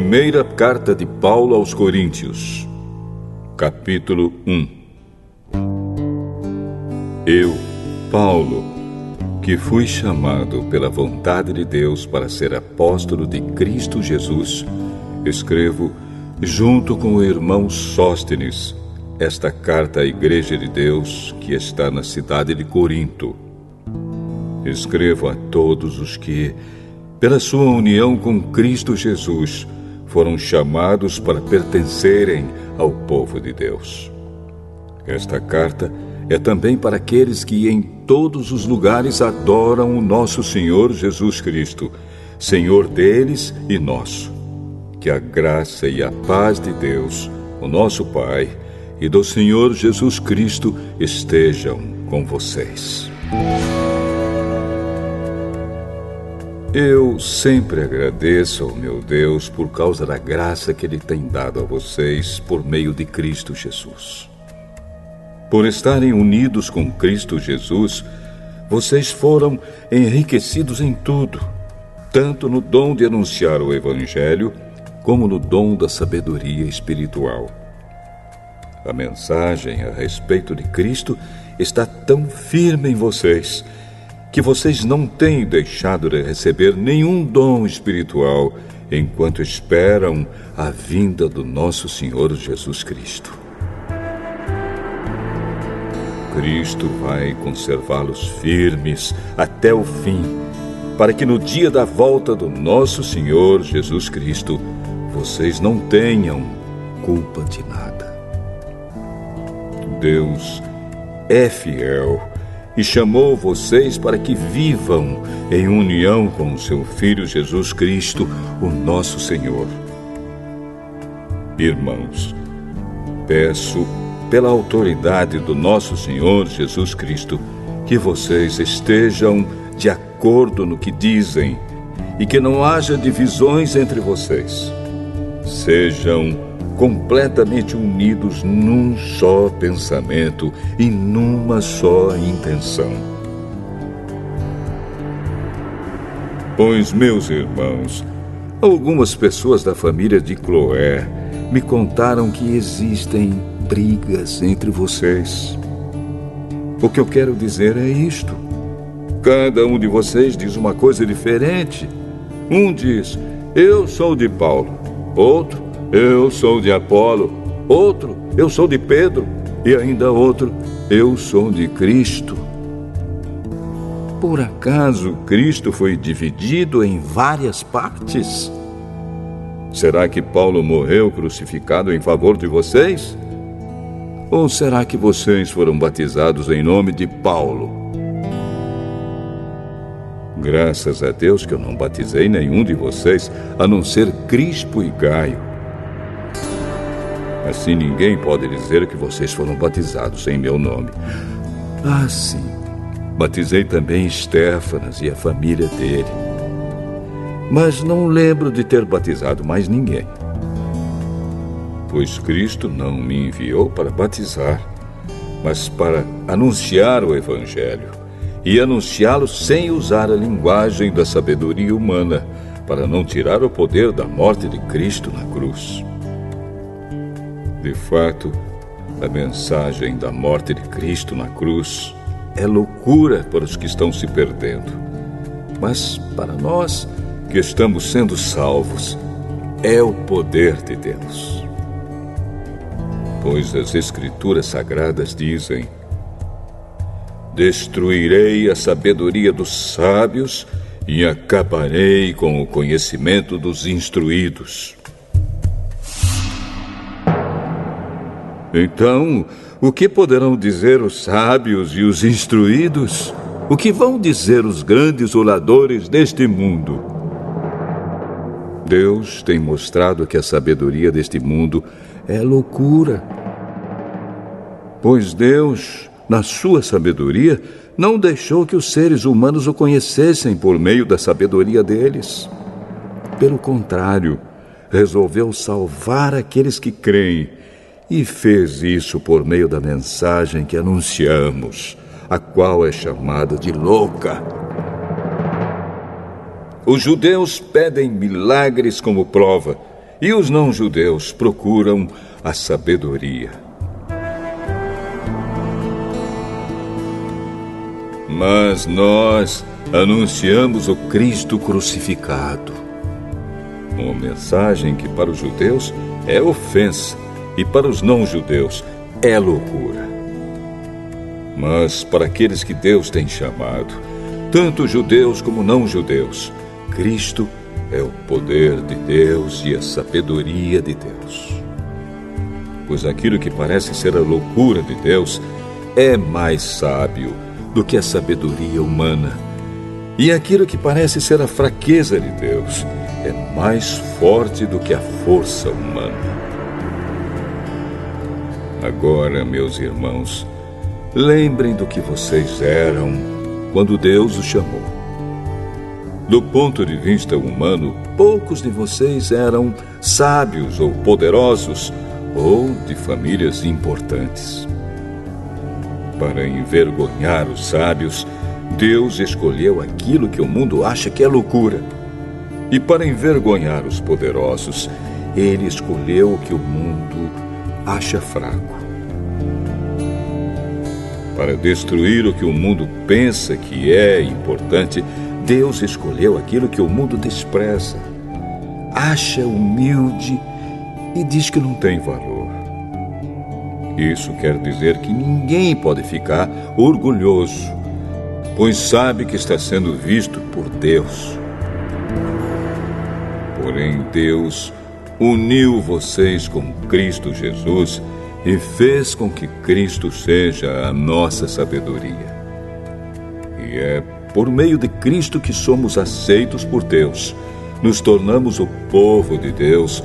Primeira carta de Paulo aos Coríntios, capítulo 1. Eu, Paulo, que fui chamado pela vontade de Deus para ser apóstolo de Cristo Jesus, escrevo, junto com o irmão Sóstenes, esta carta à Igreja de Deus que está na cidade de Corinto. Escrevo a todos os que, pela sua união com Cristo Jesus, foram chamados para pertencerem ao povo de Deus. Esta carta é também para aqueles que em todos os lugares adoram o nosso Senhor Jesus Cristo, Senhor deles e nosso. Que a graça e a paz de Deus, o nosso Pai, e do Senhor Jesus Cristo estejam com vocês. Eu sempre agradeço ao meu Deus por causa da graça que Ele tem dado a vocês por meio de Cristo Jesus. Por estarem unidos com Cristo Jesus, vocês foram enriquecidos em tudo, tanto no dom de anunciar o Evangelho, como no dom da sabedoria espiritual. A mensagem a respeito de Cristo está tão firme em vocês, que vocês não têm deixado de receber nenhum dom espiritual enquanto esperam a vinda do nosso Senhor Jesus Cristo. Cristo vai conservá-los firmes até o fim, para que no dia da volta do nosso Senhor Jesus Cristo, vocês não tenham culpa de nada. Deus é fiel e chamou vocês para que vivam em união com o seu Filho Jesus Cristo, o nosso Senhor. Irmãos, peço pela autoridade do nosso Senhor Jesus Cristo que vocês estejam de acordo no que dizem e que não haja divisões entre vocês. Sejam completamente unidos num só pensamento e numa só intenção. Pois, meus irmãos, algumas pessoas da família de Cloé me contaram que existem brigas entre vocês. O que eu quero dizer é isto: cada um de vocês diz uma coisa diferente. Um diz, eu sou de Paulo. Outro, eu sou de Apolo. Outro, eu sou de Pedro. E ainda outro, eu sou de Cristo. Por acaso Cristo foi dividido em várias partes? Será que Paulo morreu crucificado em favor de vocês? Ou será que vocês foram batizados em nome de Paulo? Graças a Deus que eu não batizei nenhum de vocês, a não ser Crispo e Gaio. Assim ninguém pode dizer que vocês foram batizados em meu nome. Ah, sim. Batizei também Estéfanas e a família dele. Mas não lembro de ter batizado mais ninguém. Pois Cristo não me enviou para batizar, mas para anunciar o Evangelho, e anunciá-lo sem usar a linguagem da sabedoria humana, para não tirar o poder da morte de Cristo na cruz. De fato, a mensagem da morte de Cristo na cruz é loucura para os que estão se perdendo. Mas para nós que estamos sendo salvos, é o poder de Deus. Pois as Escrituras Sagradas dizem: destruirei a sabedoria dos sábios e acabarei com o conhecimento dos instruídos. Então, o que poderão dizer os sábios e os instruídos? O que vão dizer os grandes oradores deste mundo? Deus tem mostrado que a sabedoria deste mundo é loucura. Pois Deus, na sua sabedoria, não deixou que os seres humanos o conhecessem por meio da sabedoria deles. Pelo contrário, resolveu salvar aqueles que creem, e fez isso por meio da mensagem que anunciamos, a qual é chamada de louca. Os judeus pedem milagres como prova, e os não-judeus procuram a sabedoria. Mas nós anunciamos o Cristo crucificado, uma mensagem que para os judeus é ofensa e para os não-judeus é loucura. Mas para aqueles que Deus tem chamado, tanto judeus como não-judeus, Cristo é o poder de Deus e a sabedoria de Deus. Pois aquilo que parece ser a loucura de Deus é mais sábio do que a sabedoria humana. E aquilo que parece ser a fraqueza de Deus é mais forte do que a força humana. Agora, meus irmãos, lembrem do que vocês eram quando Deus os chamou. Do ponto de vista humano, poucos de vocês eram sábios ou poderosos ou de famílias importantes. Para envergonhar os sábios, Deus escolheu aquilo que o mundo acha que é loucura. E para envergonhar os poderosos, Ele escolheu o que o mundo acha fraco. Para destruir o que o mundo pensa que é importante, Deus escolheu aquilo que o mundo despreza, acha humilde e diz que não tem valor. Isso quer dizer que ninguém pode ficar orgulhoso, pois sabe que está sendo visto por Deus. Porém, Deus uniu vocês com Cristo Jesus e fez com que Cristo seja a nossa sabedoria. E é por meio de Cristo que somos aceitos por Deus, nos tornamos o povo de Deus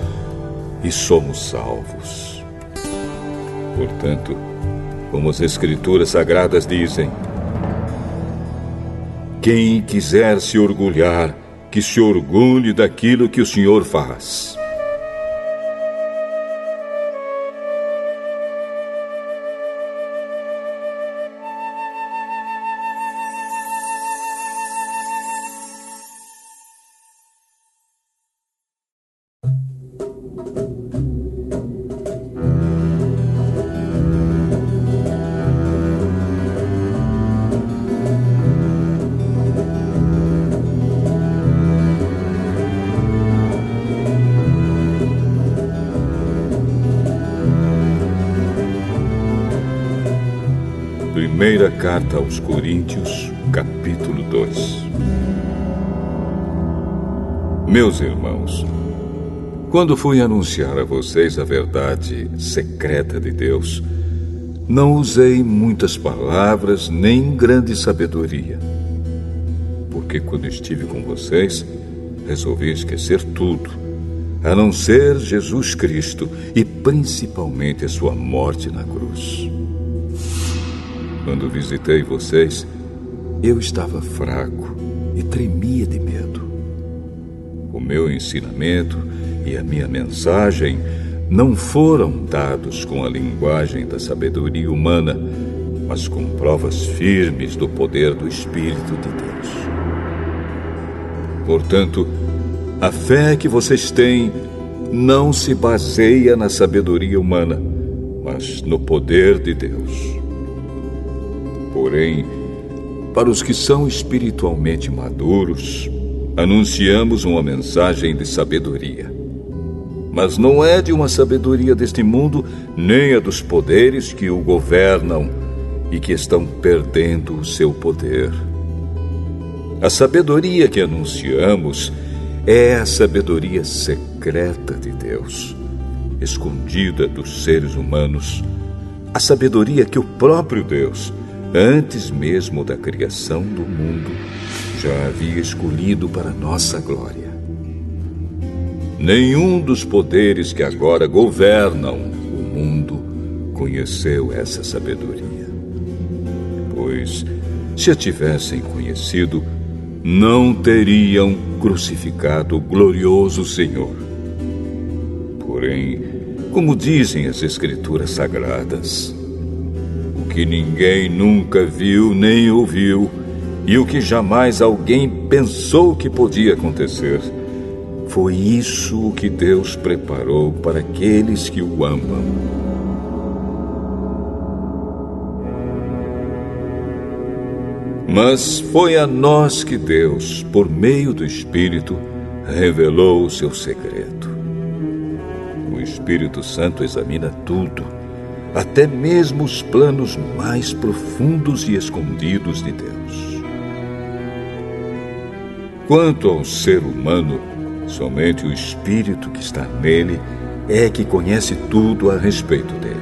e somos salvos. Portanto, como as Escrituras Sagradas dizem, quem quiser se orgulhar, que se orgulhe daquilo que o Senhor faz. Primeira Carta aos Coríntios, capítulo 2. Meus irmãos, quando fui anunciar a vocês a verdade secreta de Deus, não usei muitas palavras nem grande sabedoria. Porque quando estive com vocês, resolvi esquecer tudo, a não ser Jesus Cristo e principalmente a sua morte na cruz. Quando visitei vocês, eu estava fraco e tremia de medo. O meu ensinamento e a minha mensagem não foram dados com a linguagem da sabedoria humana, mas com provas firmes do poder do Espírito de Deus. Portanto, a fé que vocês têm não se baseia na sabedoria humana, mas no poder de Deus. Porém, para os que são espiritualmente maduros, anunciamos uma mensagem de sabedoria. Mas não é de uma sabedoria deste mundo, nem a dos poderes que o governam e que estão perdendo o seu poder. A sabedoria que anunciamos é a sabedoria secreta de Deus, escondida dos seres humanos, a sabedoria que o próprio Deus, antes mesmo da criação do mundo, já havia escolhido para nossa glória. Nenhum dos poderes que agora governam o mundo conheceu essa sabedoria. Pois, se a tivessem conhecido, não teriam crucificado o glorioso Senhor. Porém, como dizem as Escrituras Sagradas, o que ninguém nunca viu nem ouviu, e o que jamais alguém pensou que podia acontecer, Foi isso o que Deus preparou para aqueles que o amam. Mas foi a nós que Deus, por meio do Espírito, revelou o seu segredo. O Espírito Santo examina tudo, até mesmo os planos mais profundos e escondidos de Deus. Quanto ao ser humano, somente o Espírito que está nele é que conhece tudo a respeito dele.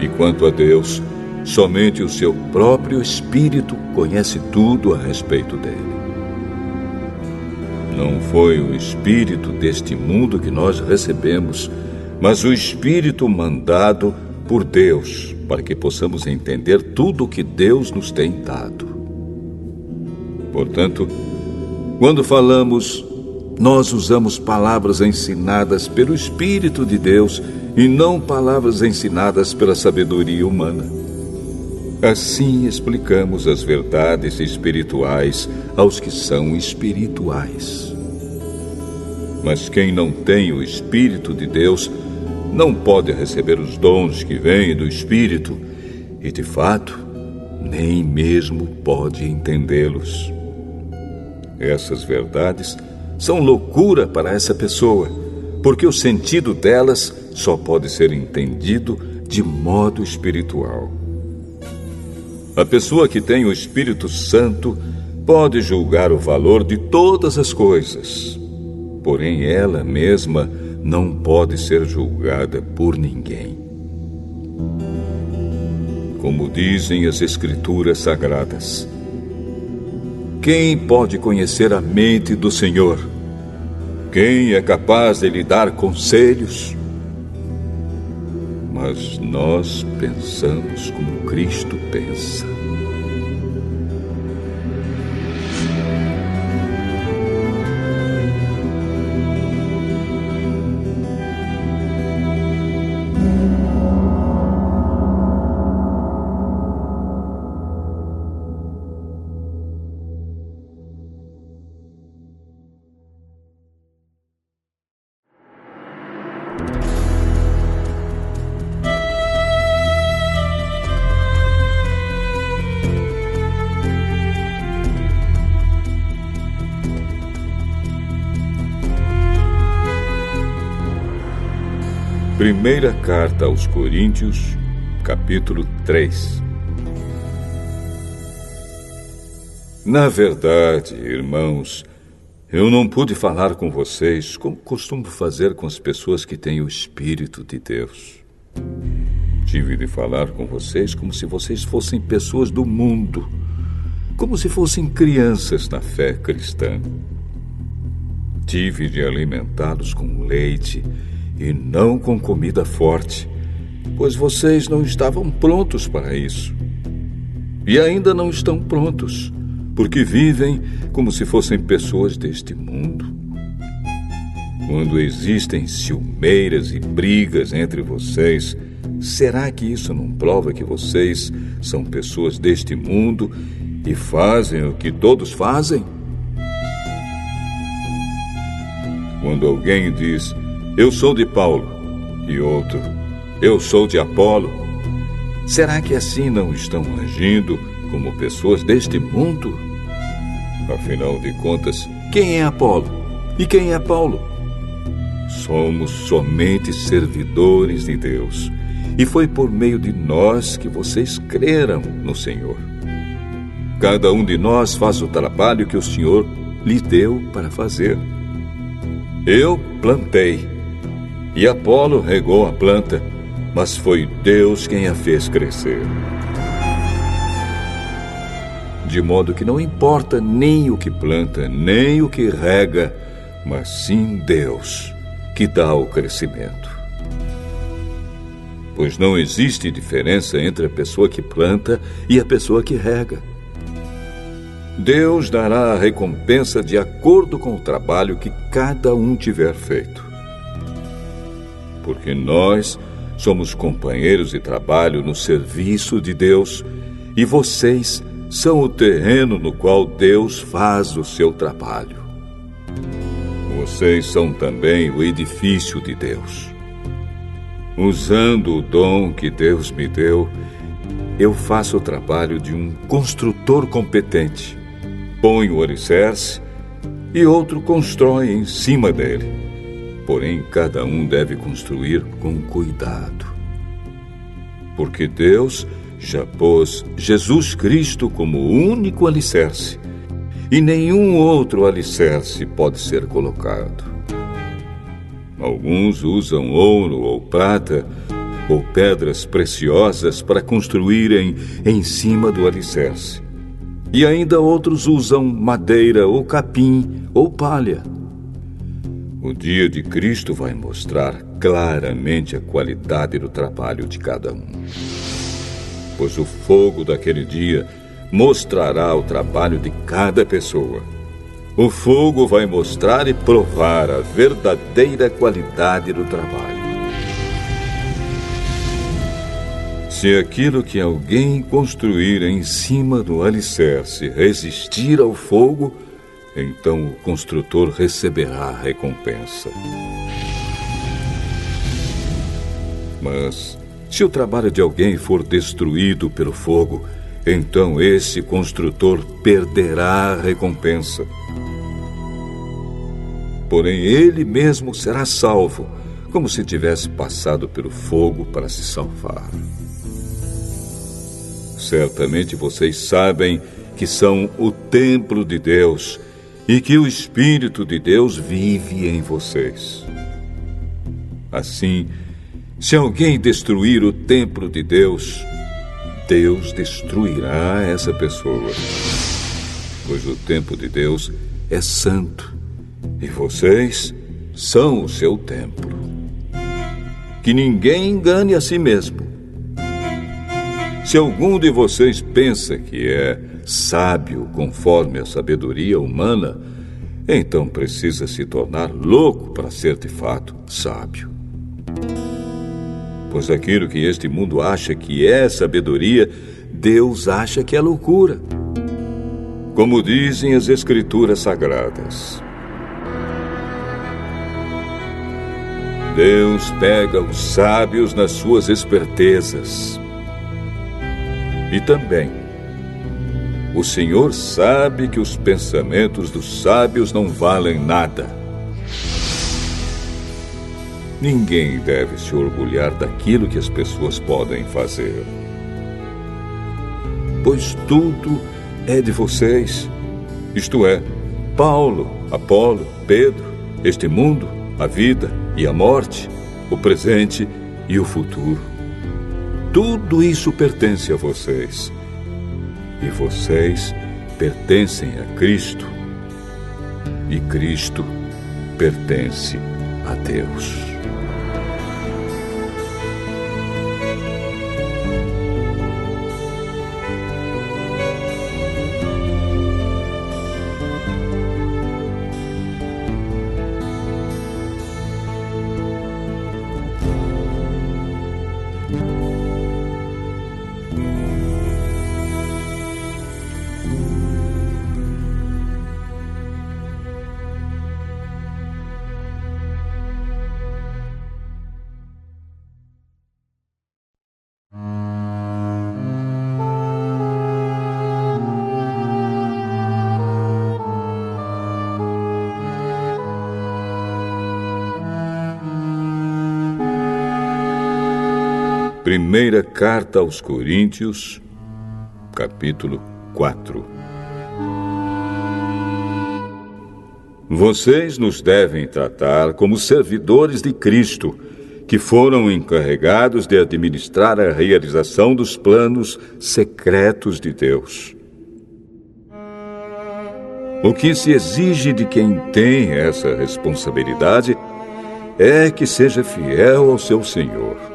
E quanto a Deus, somente o seu próprio Espírito conhece tudo a respeito dele. Não foi o Espírito deste mundo que nós recebemos, mas o Espírito mandado por Deus, para que possamos entender tudo o que Deus nos tem dado. Portanto, quando falamos, nós usamos palavras ensinadas pelo Espírito de Deus e não palavras ensinadas pela sabedoria humana. Assim explicamos as verdades espirituais aos que são espirituais. Mas quem não tem o Espírito de Deus não pode receber os dons que vêm do Espírito e, de fato, nem mesmo pode entendê-los. Essas verdades são loucura para essa pessoa, porque o sentido delas só pode ser entendido de modo espiritual. A pessoa que tem o Espírito Santo pode julgar o valor de todas as coisas, porém ela mesma não pode ser julgada por ninguém. Como dizem as Escrituras Sagradas, quem pode conhecer a mente do Senhor? Quem é capaz de lhe dar conselhos? Mas nós pensamos como Cristo pensa. Primeira Carta aos Coríntios, capítulo 3. Na verdade, irmãos, eu não pude falar com vocês como costumo fazer com as pessoas que têm o Espírito de Deus. Tive de falar com vocês como se vocês fossem pessoas do mundo, como se fossem crianças na fé cristã. Tive de alimentá-los com leite e não com comida forte, pois vocês não estavam prontos para isso. E ainda não estão prontos, porque vivem como se fossem pessoas deste mundo. Quando existem ciumeiras e brigas entre vocês, será que isso não prova que vocês são pessoas deste mundo e fazem o que todos fazem? Quando alguém diz, eu sou de Paulo, e outro, eu sou de Apolo, será que assim não estão agindo como pessoas deste mundo? Afinal de contas, quem é Apolo? E quem é Paulo? Somos somente servidores de Deus, e foi por meio de nós que vocês creram no Senhor. Cada um de nós faz o trabalho que o Senhor lhe deu para fazer. Eu plantei, e Apolo regou a planta, mas foi Deus quem a fez crescer. De modo que não importa nem o que planta, nem o que rega, mas sim Deus, que dá o crescimento. Pois não existe diferença entre a pessoa que planta e a pessoa que rega. Deus dará a recompensa de acordo com o trabalho que cada um tiver feito. Porque nós somos companheiros de trabalho no serviço de Deus e vocês são o terreno no qual Deus faz o seu trabalho. vocês são também o edifício de Deus. Usando o dom que Deus me deu, eu faço o trabalho de um construtor competente. Ponho o alicerce e outro constrói em cima dele. Porém, cada um deve construir com cuidado. Porque Deus já pôs Jesus Cristo como o único alicerce, e nenhum outro alicerce pode ser colocado. Alguns usam ouro ou prata ou pedras preciosas para construírem em cima do alicerce. E ainda outros usam madeira ou capim ou palha. O dia de Cristo vai mostrar claramente a qualidade do trabalho de cada um. Pois o fogo daquele dia mostrará o trabalho de cada pessoa. O fogo vai mostrar e provar a verdadeira qualidade do trabalho. Se aquilo que alguém construir em cima do alicerce resistir ao fogo, então o construtor receberá a recompensa. Mas se o trabalho de alguém for destruído pelo fogo, então esse construtor perderá a recompensa. Porém, ele mesmo será salvo, como se tivesse passado pelo fogo para se salvar. Certamente vocês sabem que são o templo de Deus e que o Espírito de Deus vive em vocês. Assim, se alguém destruir o templo de Deus, Deus destruirá essa pessoa. Pois o templo de Deus é santo e vocês são o seu templo. Que ninguém engane a si mesmo. Se algum de vocês pensa que é sábio conforme a sabedoria humana, então precisa se tornar louco para ser de fato sábio. Pois aquilo que este mundo acha que é sabedoria, Deus acha que é loucura. Como dizem as Escrituras Sagradas, Deus pega os sábios nas suas espertezas. E também, o Senhor sabe que os pensamentos dos sábios não valem nada. Ninguém deve se orgulhar daquilo que as pessoas podem fazer. Pois tudo é de vocês. Isto é, Paulo, Apolo, Pedro, este mundo, a vida e a morte, o presente e o futuro. Tudo isso pertence a vocês. E vocês pertencem a Cristo. E Cristo pertence a Deus. Primeira Carta aos Coríntios, capítulo 4. Vocês nos devem tratar como servidores de Cristo, que foram encarregados de administrar a realização dos planos secretos de Deus. O que se exige de quem tem essa responsabilidade é que seja fiel ao seu Senhor.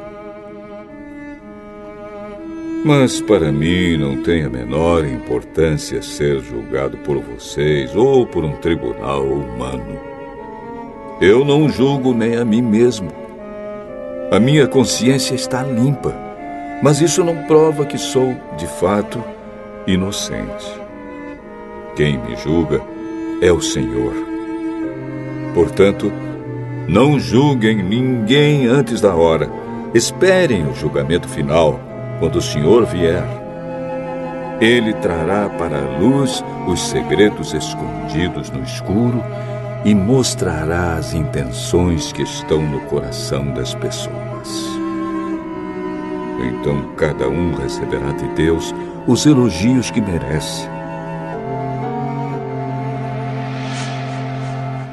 Mas para mim não tem a menor importância ser julgado por vocês ou por um tribunal humano. Eu não julgo nem a mim mesmo. A minha consciência está limpa, mas isso não prova que sou, de fato, inocente. Quem me julga é o Senhor. Portanto, não julguem ninguém antes da hora. Esperem o julgamento final, quando o Senhor vier. Ele trará para a luz os segredos escondidos no escuro e mostrará as intenções que estão no coração das pessoas. Então cada um receberá de Deus os elogios que merece.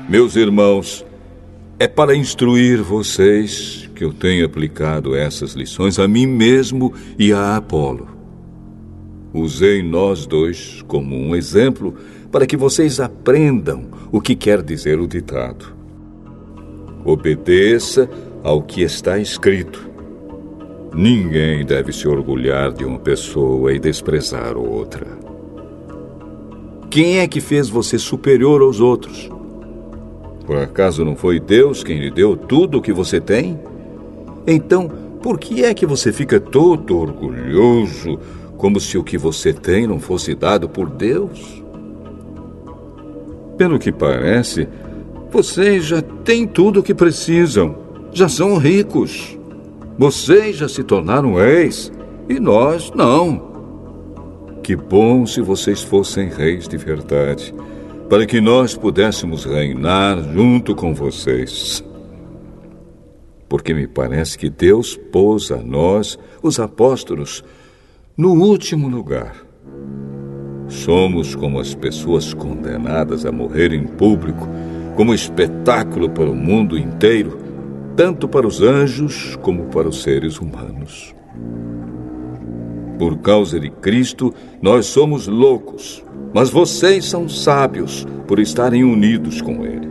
Meus irmãos, é para instruir vocês que eu tenho aplicado essas lições a mim mesmo e a Apolo. Usei nós dois como um exemplo para que vocês aprendam o que quer dizer o ditado. Obedeça ao que está escrito. Ninguém deve se orgulhar de uma pessoa e desprezar outra. Quem é que fez você superior aos outros? Por acaso não foi Deus quem lhe deu tudo o que você tem? Então, por que é que você fica todo orgulhoso, como se o que você tem não fosse dado por Deus? Pelo que parece, vocês já têm tudo o que precisam. Já são ricos. Vocês já se tornaram reis e nós não. Que bom se vocês fossem reis de verdade, para que nós pudéssemos reinar junto com vocês. Porque me parece que Deus pôs a nós, os apóstolos, no último lugar. Somos como as pessoas condenadas a morrer em público, como espetáculo para o mundo inteiro, tanto para os anjos como para os seres humanos. Por causa de Cristo, nós somos loucos, mas vocês são sábios por estarem unidos com Ele.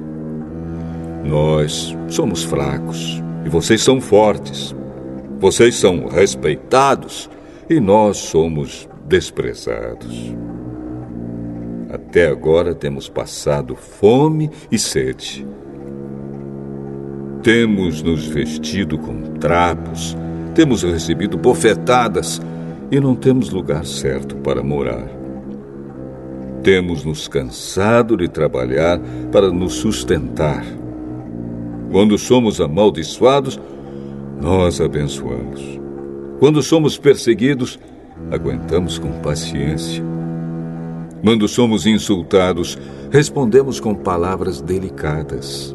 Nós somos fracos e vocês são fortes. Vocês são respeitados e nós somos desprezados. Até agora temos passado fome e sede. Temos nos vestido com trapos, temos recebido bofetadas e não temos lugar certo para morar. Temos nos cansado de trabalhar para nos sustentar. Quando somos amaldiçoados, nós abençoamos. Quando somos perseguidos, aguentamos com paciência. Quando somos insultados, respondemos com palavras delicadas.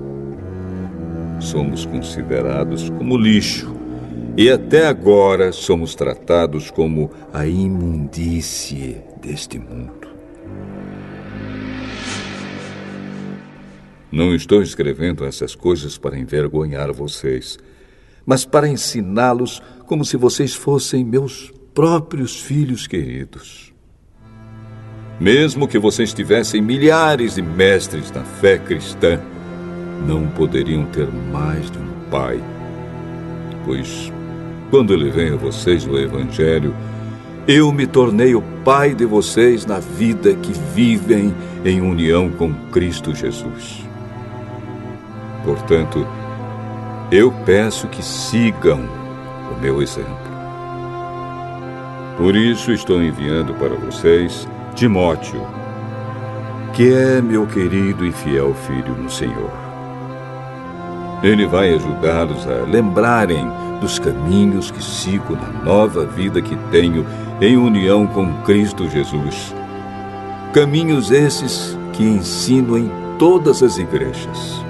Somos considerados como lixo e até agora somos tratados como a imundície deste mundo. Não estou escrevendo essas coisas para envergonhar vocês, mas para ensiná-los como se vocês fossem meus próprios filhos queridos. Mesmo que vocês tivessem milhares de mestres na fé cristã, não poderiam ter mais de um pai. Pois, quando ele vem a vocês no Evangelho, eu me tornei o pai de vocês na vida que vivem em união com Cristo Jesus. Portanto, eu peço que sigam o meu exemplo. Por isso estou enviando para vocês Timóteo, que é meu querido e fiel filho no Senhor. Ele vai ajudá-los a lembrarem dos caminhos que sigo na nova vida que tenho em união com Cristo Jesus. Caminhos esses que ensino em todas as igrejas.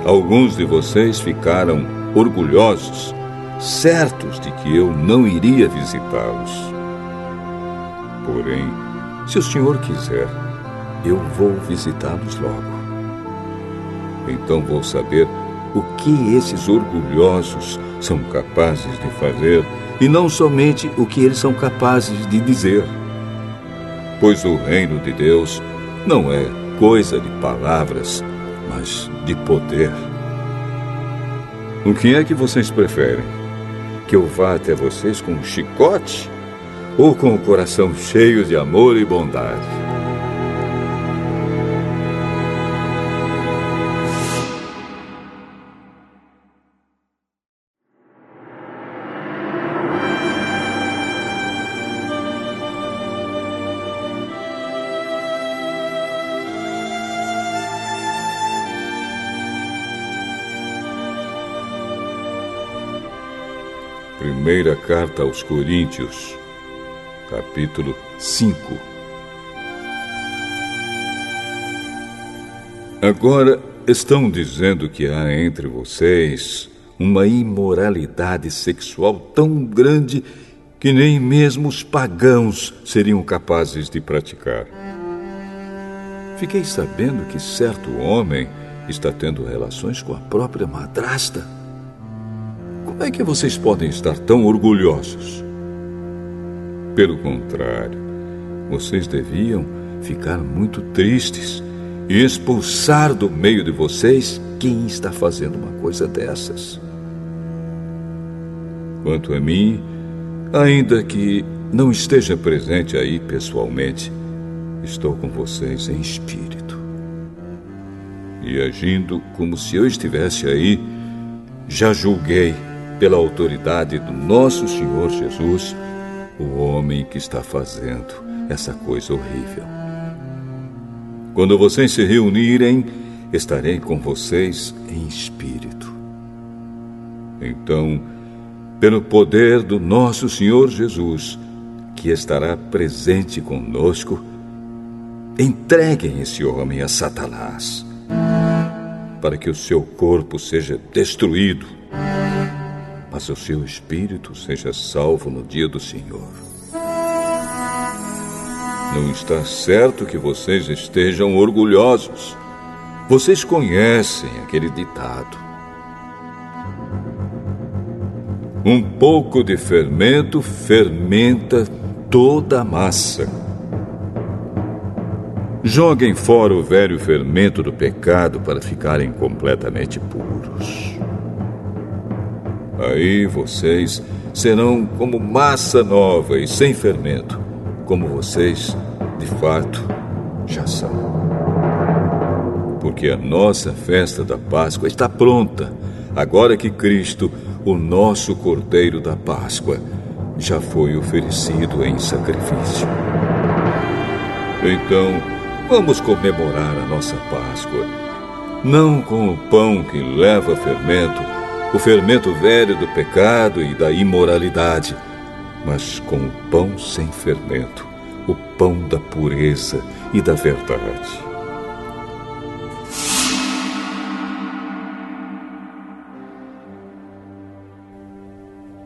Alguns de vocês ficaram orgulhosos, certos de que eu não iria visitá-los. Porém, se o Senhor quiser, eu vou visitá-los logo. Então vou saber o que esses orgulhosos são capazes de fazer e não somente o que eles são capazes de dizer. Pois o reino de Deus não é coisa de palavras, mas de poder. O que é que vocês preferem? Que eu vá até vocês com um chicote ou com o coração cheio de amor e bondade? Primeira carta aos Coríntios, capítulo 5. Agora estão dizendo que há entre vocês uma imoralidade sexual tão grande que nem mesmo os pagãos seriam capazes de praticar. Fiquei sabendo que certo homem está tendo relações com a própria madrasta. Como é que vocês podem estar tão orgulhosos? Pelo contrário, vocês deviam ficar muito tristes e expulsar do meio de vocês quem está fazendo uma coisa dessas. Quanto a mim, ainda que não esteja presente aí pessoalmente, estou com vocês em espírito. E agindo como se eu estivesse aí, já julguei, pela autoridade do nosso Senhor Jesus, o homem que está fazendo essa coisa horrível. Quando vocês se reunirem, estarei com vocês em espírito. Então, pelo poder do nosso Senhor Jesus, que estará presente conosco, entreguem esse homem a Satanás, para que o seu corpo seja destruído, mas o seu espírito seja salvo no dia do Senhor. Não está certo que vocês estejam orgulhosos. Vocês conhecem aquele ditado: um pouco de fermento fermenta toda a massa. Joguem fora o velho fermento do pecado para ficarem completamente puros. Aí vocês serão como massa nova e sem fermento, como vocês, de fato, já são. Porque a nossa festa da Páscoa está pronta, agora que Cristo, o nosso Cordeiro da Páscoa, já foi oferecido em sacrifício. Então, vamos comemorar a nossa Páscoa, não com o pão que leva fermento, o fermento velho do pecado e da imoralidade, mas com o pão sem fermento, o pão da pureza e da verdade.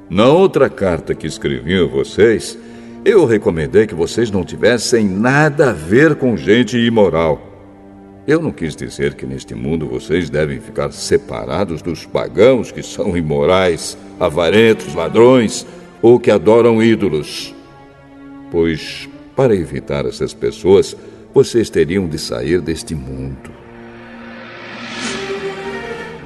Na outra carta que escrevi a vocês, eu recomendei que vocês não tivessem nada a ver com gente imoral. Eu não quis dizer que neste mundo vocês devem ficar separados dos pagãos que são imorais, avarentos, ladrões ou que adoram ídolos. Pois, para evitar essas pessoas, vocês teriam de sair deste mundo.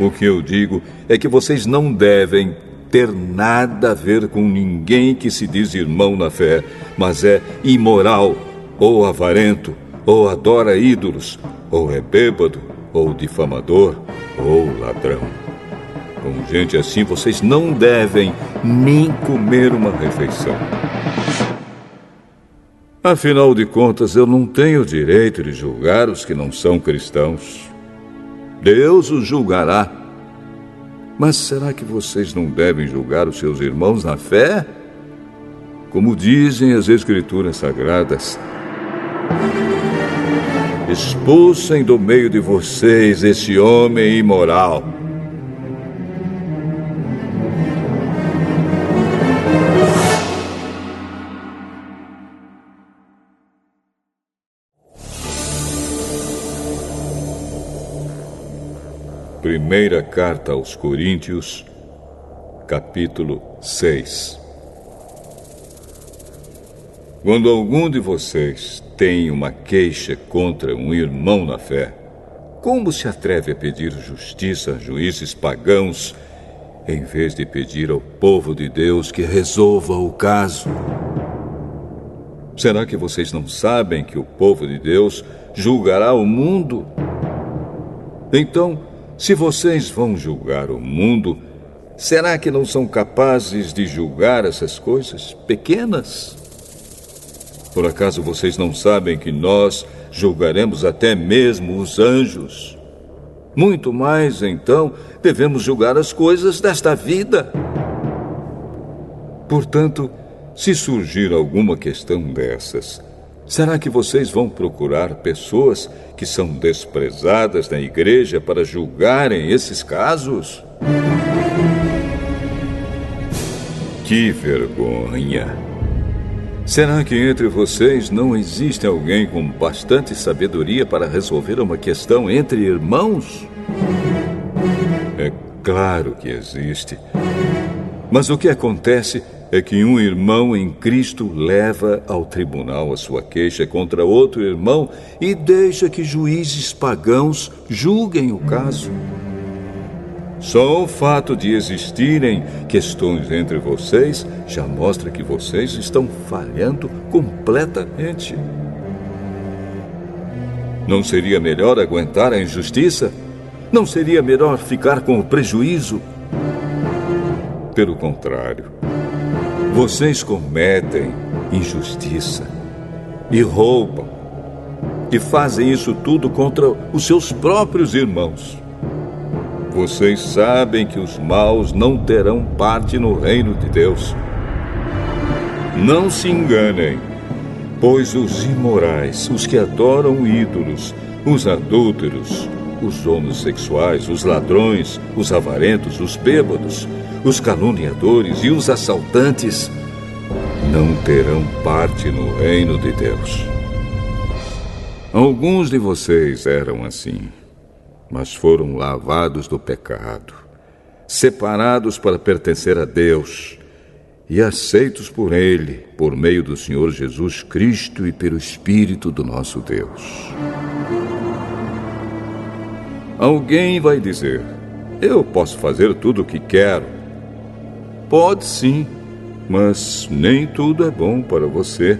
O que eu digo é que vocês não devem ter nada a ver com ninguém que se diz irmão na fé, mas é imoral, ou avarento, ou adora ídolos, ou é bêbado, ou difamador, ou ladrão. Com gente assim, vocês não devem nem comer uma refeição. Afinal de contas, eu não tenho direito de julgar os que não são cristãos. Deus os julgará. Mas será que vocês não devem julgar os seus irmãos na fé? Como dizem as Escrituras Sagradas: expulsem do meio de vocês esse homem imoral. Primeira carta aos Coríntios, capítulo 6. Quando algum de vocês tem uma queixa contra um irmão na fé, como se atreve a pedir justiça a juízes pagãos, em vez de pedir ao povo de Deus que resolva o caso? Será que vocês não sabem que o povo de Deus julgará o mundo? Então, se vocês vão julgar o mundo, será que não são capazes de julgar essas coisas pequenas? Por acaso vocês não sabem que nós julgaremos até mesmo os anjos? Muito mais, então, devemos julgar as coisas desta vida. Portanto, se surgir alguma questão dessas, será que vocês vão procurar pessoas que são desprezadas na igreja para julgarem esses casos? Que vergonha! Será que entre vocês não existe alguém com bastante sabedoria para resolver uma questão entre irmãos? É claro que existe. Mas o que acontece é que um irmão em Cristo leva ao tribunal a sua queixa contra outro irmão e deixa que juízes pagãos julguem o caso. Só o fato de existirem questões entre vocês já mostra que vocês estão falhando completamente. Não seria melhor aguentar a injustiça? Não seria melhor ficar com o prejuízo? Pelo contrário, vocês cometem injustiça e roubam e fazem isso tudo contra os seus próprios irmãos. Vocês sabem que os maus não terão parte no reino de Deus. Não se enganem, pois os imorais, os que adoram ídolos, os adúlteros, os homossexuais, os ladrões, os avarentos, os bêbados, os caluniadores e os assaltantes não terão parte no reino de Deus. Alguns de vocês eram assim, mas foram lavados do pecado, separados para pertencer a Deus e aceitos por Ele, por meio do Senhor Jesus Cristo e pelo Espírito do nosso Deus. Alguém vai dizer: eu posso fazer tudo o que quero. Pode sim, mas nem tudo é bom para você.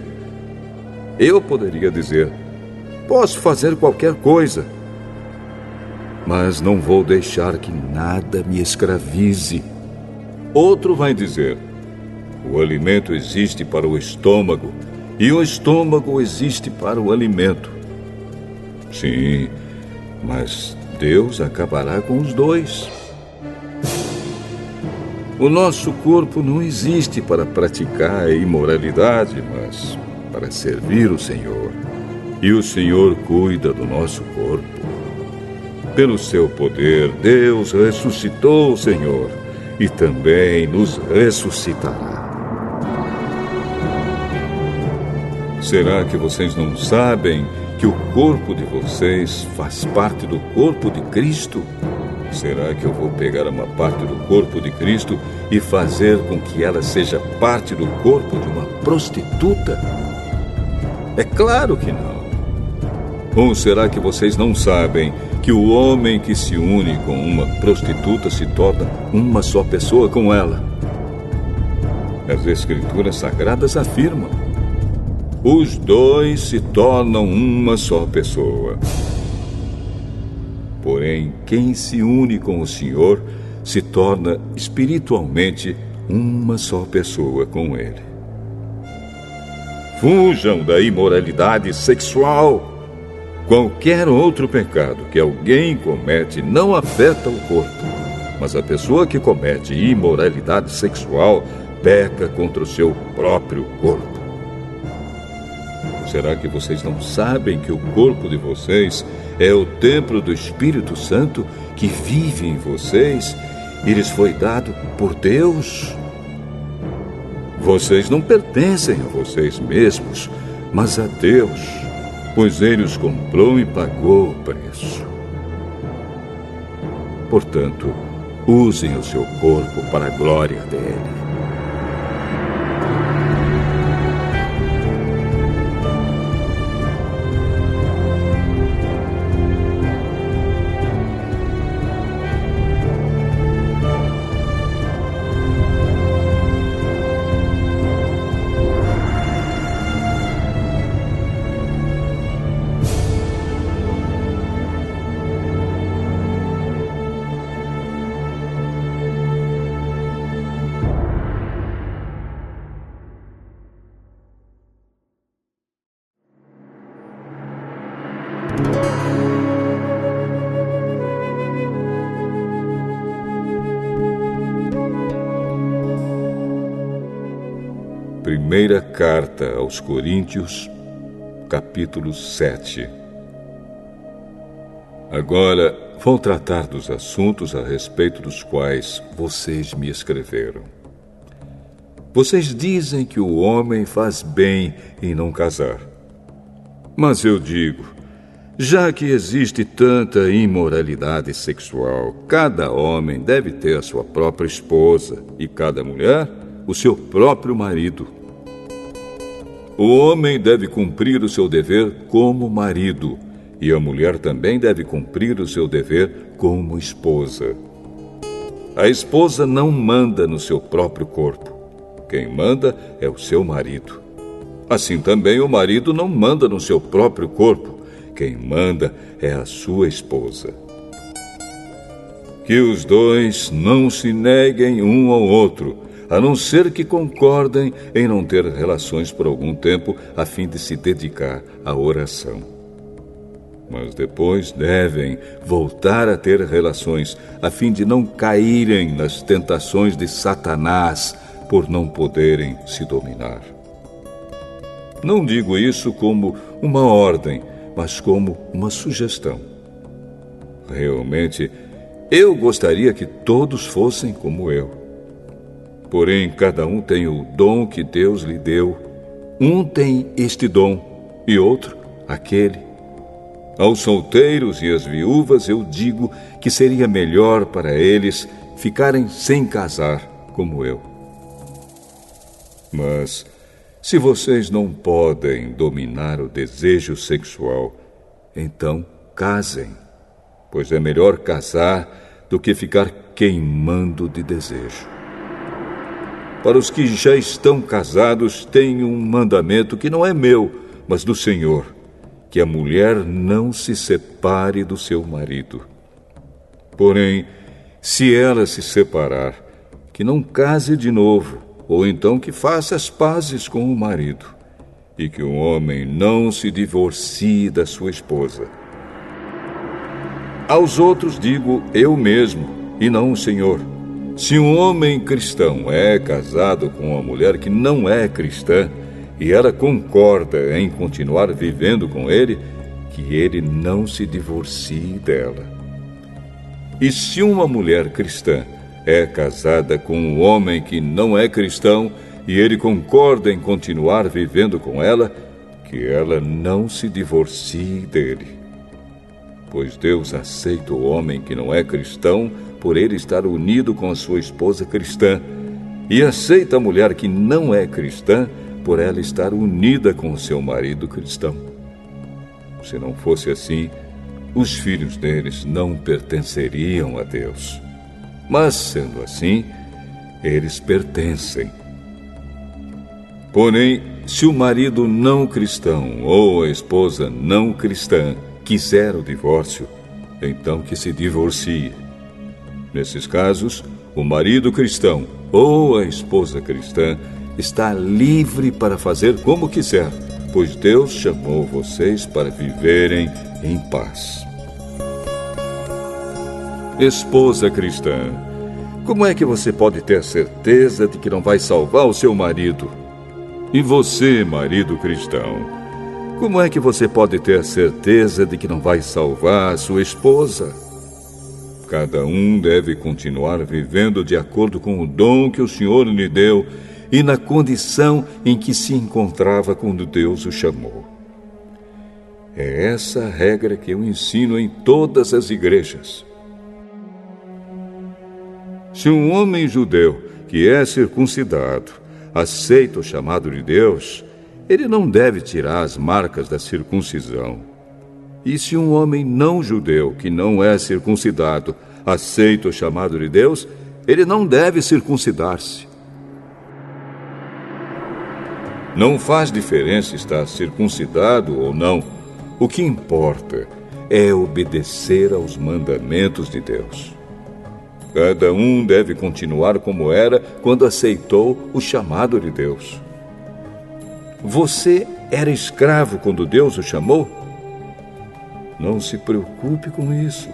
Eu poderia dizer: posso fazer qualquer coisa, mas não vou deixar que nada me escravize. Outro vai dizer: o alimento existe para o estômago e o estômago existe para o alimento. Sim, mas Deus acabará com os dois. O nosso corpo não existe para praticar a imoralidade, mas para servir o Senhor. E o Senhor cuida do nosso corpo. Pelo seu poder, Deus ressuscitou o Senhor e também nos ressuscitará. Será que vocês não sabem que o corpo de vocês faz parte do corpo de Cristo? Será que eu vou pegar uma parte do corpo de Cristo e fazer com que ela seja parte do corpo de uma prostituta? É claro que não. Ou será que vocês não sabem que o homem que se une com uma prostituta se torna uma só pessoa com ela? As Escrituras Sagradas afirmam: os dois se tornam uma só pessoa. Porém, quem se une com o Senhor se torna espiritualmente uma só pessoa com Ele. Fujam da imoralidade sexual. Qualquer outro pecado que alguém comete não afeta o corpo, mas a pessoa que comete imoralidade sexual peca contra o seu próprio corpo. Será que vocês não sabem que o corpo de vocês é o templo do Espírito Santo que vive em vocês e lhes foi dado por Deus? Vocês não pertencem a vocês mesmos, mas a Deus, pois Ele os comprou e pagou o preço. Portanto, usem o seu corpo para a glória dele. Primeira carta aos Coríntios, capítulo 7. Agora vou tratar dos assuntos a respeito dos quais vocês me escreveram. Vocês dizem que o homem faz bem em não casar. Mas eu digo, já que existe tanta imoralidade sexual, cada homem deve ter a sua própria esposa e cada mulher o seu próprio marido. O homem deve cumprir o seu dever como marido, e a mulher também deve cumprir o seu dever como esposa. A esposa não manda no seu próprio corpo. Quem manda é o seu marido. Assim também o marido não manda no seu próprio corpo. Quem manda é a sua esposa. Que os dois não se neguem um ao outro, a não ser que concordem em não ter relações por algum tempo, a fim de se dedicar à oração. Mas depois devem voltar a ter relações, a fim de não caírem nas tentações de Satanás, por não poderem se dominar. Não digo isso como uma ordem, mas como uma sugestão. Realmente, eu gostaria que todos fossem como eu. Porém, cada um tem o dom que Deus lhe deu. Um tem este dom e outro aquele. Aos solteiros e às viúvas eu digo que seria melhor para eles ficarem sem casar, como eu. Mas, se vocês não podem dominar o desejo sexual, então casem, pois é melhor casar do que ficar queimando de desejo. Para os que já estão casados, tenho um mandamento que não é meu, mas do Senhor, que a mulher não se separe do seu marido. Porém, se ela se separar, que não case de novo, ou então que faça as pazes com o marido, e que o homem não se divorcie da sua esposa. Aos outros digo eu mesmo, e não o Senhor. Se um homem cristão é casado com uma mulher que não é cristã, e ela concorda em continuar vivendo com ele, que ele não se divorcie dela. E se uma mulher cristã é casada com um homem que não é cristão, e ele concorda em continuar vivendo com ela, que ela não se divorcie dele. Pois Deus aceita o homem que não é cristão por ele estar unido com a sua esposa cristã, e aceita a mulher que não é cristã por ela estar unida com o seu marido cristão. Se não fosse assim, os filhos deles não pertenceriam a Deus. Mas, sendo assim, eles pertencem. Porém, se o marido não cristão ou a esposa não cristã quiser o divórcio, então que se divorcie. Nesses casos, o marido cristão ou a esposa cristã está livre para fazer como quiser, pois Deus chamou vocês para viverem em paz. Esposa cristã, como é que você pode ter certeza de que não vai salvar o seu marido? E você, marido cristão, como é que você pode ter certeza de que não vai salvar a sua esposa? Cada um deve continuar vivendo de acordo com o dom que o Senhor lhe deu e na condição em que se encontrava quando Deus o chamou. É essa a regra que eu ensino em todas as igrejas. Se um homem judeu que é circuncidado aceita o chamado de Deus, ele não deve tirar as marcas da circuncisão. E se um homem não judeu que não é circuncidado aceita o chamado de Deus, ele não deve circuncidar-se. Não faz diferença estar circuncidado ou não. O que importa é obedecer aos mandamentos de Deus. Cada um deve continuar como era quando aceitou o chamado de Deus. Você era escravo quando Deus o chamou? Não se preocupe com isso.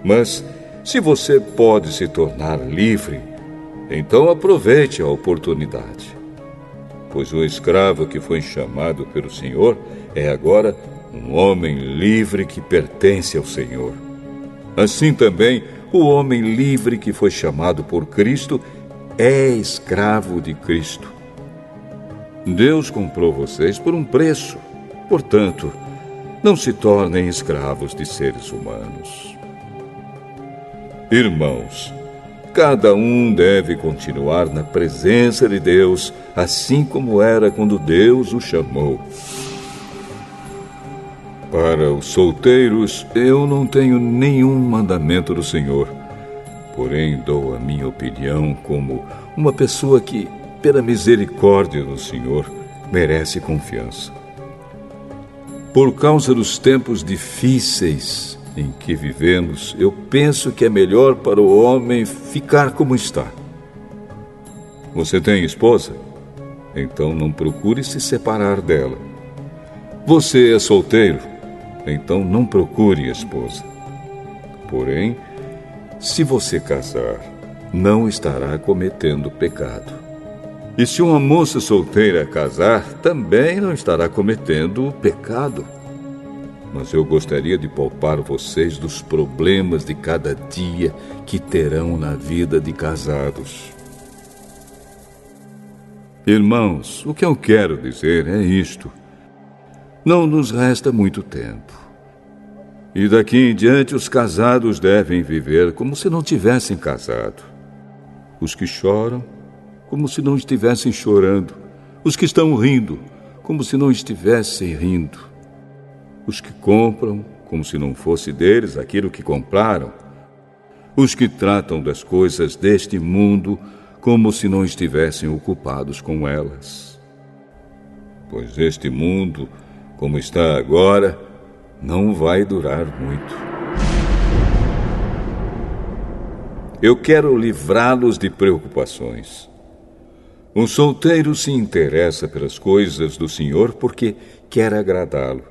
Mas, se você pode se tornar livre, então aproveite a oportunidade. pois o escravo que foi chamado pelo Senhor é agora um homem livre que pertence ao Senhor. Assim também, o homem livre que foi chamado por Cristo é escravo de Cristo. Deus comprou vocês por um preço. Portanto, não se tornem escravos de seres humanos. Irmãos, cada um deve continuar na presença de Deus, assim como era quando Deus o chamou. Para os solteiros, eu não tenho nenhum mandamento do Senhor, porém dou a minha opinião como uma pessoa que, pela misericórdia do Senhor, merece confiança. Por causa dos tempos difíceis em que vivemos, eu penso que é melhor para o homem ficar como está. Você tem esposa? Então não procure se separar dela. Você é solteiro? Então não procure esposa. Porém, se você casar, não estará cometendo pecado. E se uma moça solteira casar, também não estará cometendo pecado. Mas eu gostaria de poupar vocês dos problemas de cada dia que terão na vida de casados. Irmãos, o que eu quero dizer é isto. Não nos resta muito tempo. E daqui em diante os casados devem viver como se não tivessem casado. Os que choram, como se não estivessem chorando. Os que estão rindo, como se não estivessem rindo. Os que compram, como se não fosse deles aquilo que compraram. Os que tratam das coisas deste mundo, como se não estivessem ocupados com elas. Pois este mundo, como está agora, não vai durar muito. Eu quero livrá-los de preocupações. Um solteiro se interessa pelas coisas do Senhor porque quer agradá-lo.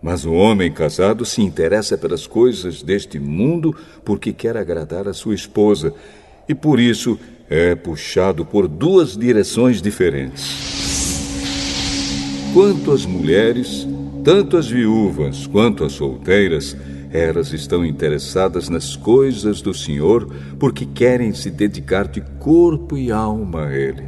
Mas o homem casado se interessa pelas coisas deste mundo porque quer agradar a sua esposa e por isso é puxado por duas direções diferentes. Quanto às mulheres, tanto as viúvas quanto as solteiras, elas estão interessadas nas coisas do Senhor porque querem se dedicar de corpo e alma a Ele.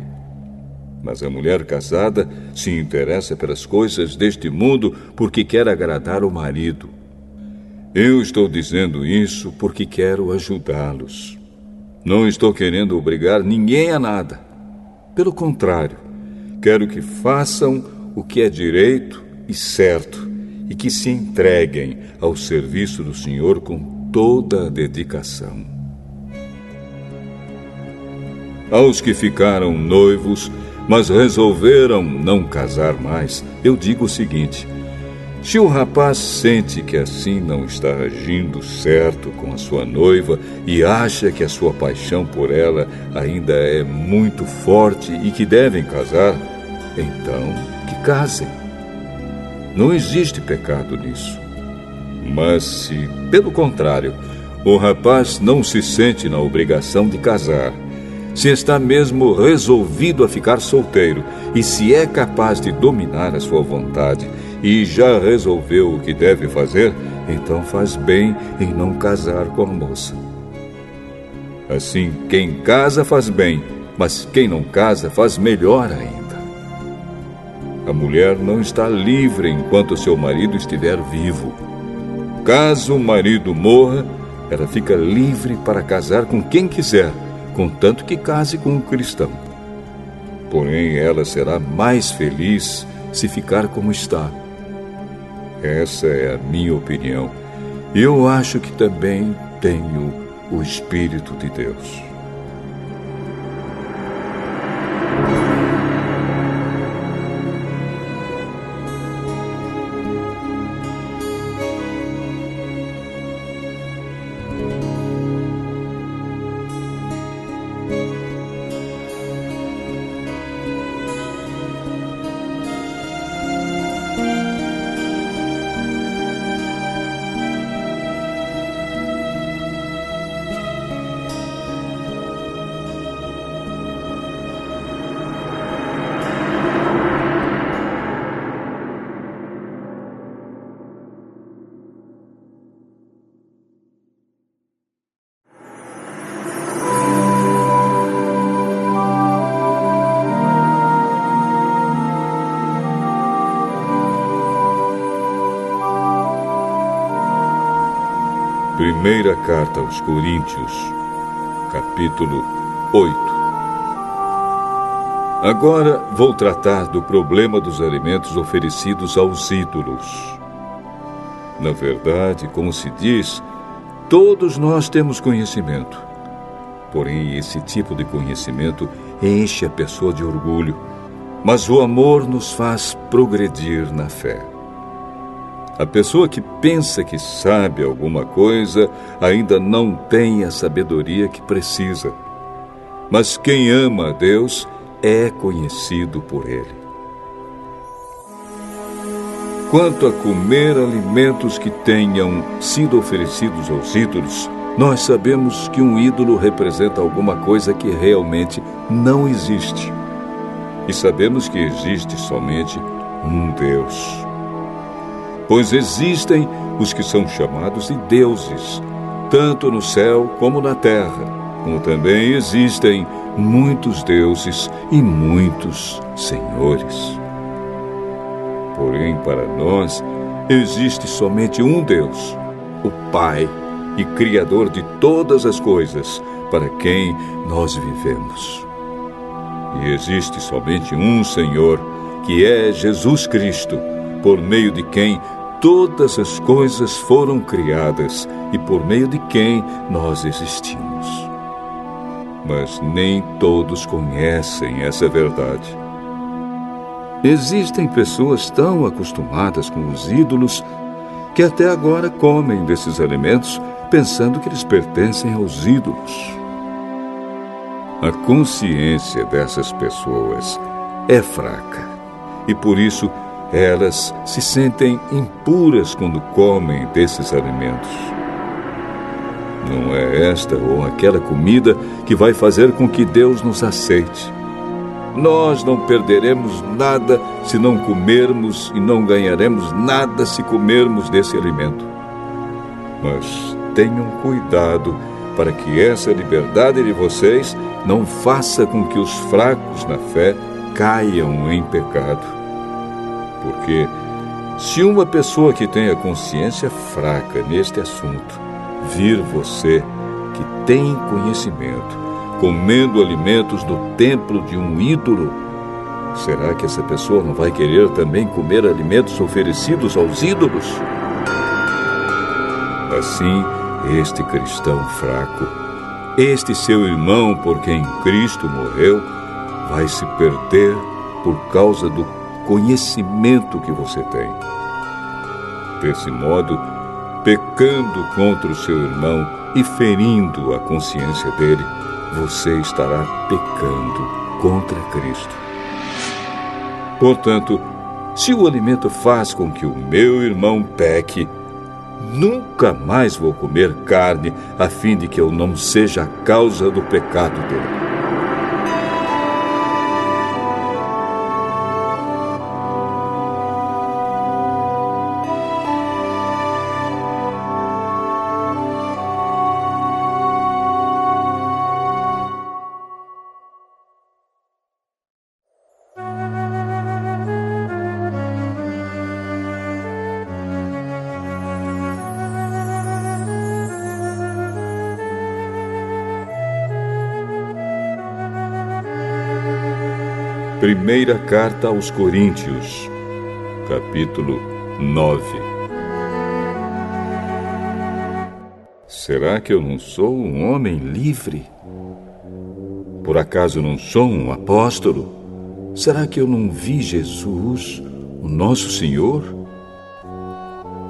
Mas a mulher casada se interessa pelas coisas deste mundo porque quer agradar o marido. Eu estou dizendo isso porque quero ajudá-los. Não estou querendo obrigar ninguém a nada. Pelo contrário, quero que façam o que é direito e certo e que se entreguem ao serviço do Senhor com toda a dedicação. Aos que ficaram noivos, mas resolveram não casar mais, eu digo o seguinte: se o rapaz sente que assim não está agindo certo com a sua noiva e acha que a sua paixão por ela ainda é muito forte e que devem casar, então que casem. Não existe pecado nisso. Mas se, pelo contrário, o rapaz não se sente na obrigação de casar, se está mesmo resolvido a ficar solteiro e se é capaz de dominar a sua vontade e já resolveu o que deve fazer, então faz bem em não casar com a moça. Assim, quem casa faz bem, mas quem não casa faz melhor ainda. A mulher não está livre enquanto seu marido estiver vivo. Caso o marido morra, ela fica livre para casar com quem quiser, contanto que case com um cristão. Porém, ela será mais feliz se ficar como está. Essa é a minha opinião. E eu acho que também tenho o Espírito de Deus. Primeira carta aos Coríntios, capítulo 8. Agora vou tratar do problema dos alimentos oferecidos aos ídolos. Na verdade, como se diz, todos nós temos conhecimento. Porém, esse tipo de conhecimento enche a pessoa de orgulho, mas o amor nos faz progredir na fé. A pessoa que pensa que sabe alguma coisa ainda não tem a sabedoria que precisa. Mas quem ama a Deus é conhecido por Ele. Quanto a comer alimentos que tenham sido oferecidos aos ídolos, nós sabemos que um ídolo representa alguma coisa que realmente não existe. E sabemos que existe somente um Deus. Pois existem os que são chamados de deuses, tanto no céu como na terra, como também existem muitos deuses e muitos senhores. Porém, para nós, existe somente um Deus, o Pai e Criador de todas as coisas, para quem nós vivemos. E existe somente um Senhor, que é Jesus Cristo, por meio de quem todas as coisas foram criadas e por meio de quem nós existimos. Mas nem todos conhecem essa verdade. Existem pessoas tão acostumadas com os ídolos que até agora comem desses alimentos pensando que eles pertencem aos ídolos. A consciência dessas pessoas é fraca e por isso elas se sentem impuras quando comem desses alimentos. Não é esta ou aquela comida que vai fazer com que Deus nos aceite. Nós não perderemos nada se não comermos e não ganharemos nada se comermos desse alimento. Mas tenham cuidado para que essa liberdade de vocês não faça com que os fracos na fé caiam em pecado. Porque se uma pessoa que tem a consciência fraca neste assunto vir você, que tem conhecimento, comendo alimentos no templo de um ídolo, será que essa pessoa não vai querer também comer alimentos oferecidos aos ídolos? Assim, este cristão fraco, este seu irmão por quem Cristo morreu, vai se perder por causa do conhecimento que você tem. Desse modo, pecando contra o seu irmão e ferindo a consciência dele, você estará pecando contra Cristo. Portanto, se o alimento faz com que o meu irmão peque, nunca mais vou comer carne a fim de que eu não seja a causa do pecado dele. Primeira carta aos Coríntios, capítulo 9. Será que eu não sou um homem livre? Por acaso não sou um apóstolo? Será que eu não vi Jesus, o nosso Senhor?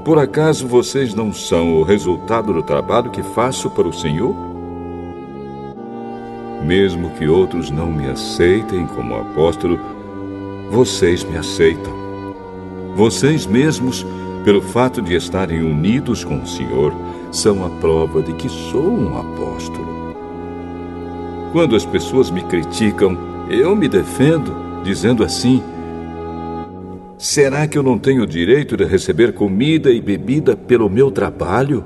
Por acaso vocês não são o resultado do trabalho que faço para o Senhor? Mesmo que outros não me aceitem como apóstolo, vocês me aceitam. Vocês mesmos, pelo fato de estarem unidos com o Senhor, são a prova de que sou um apóstolo. Quando as pessoas me criticam, eu me defendo, dizendo assim: será que eu não tenho o direito de receber comida e bebida pelo meu trabalho?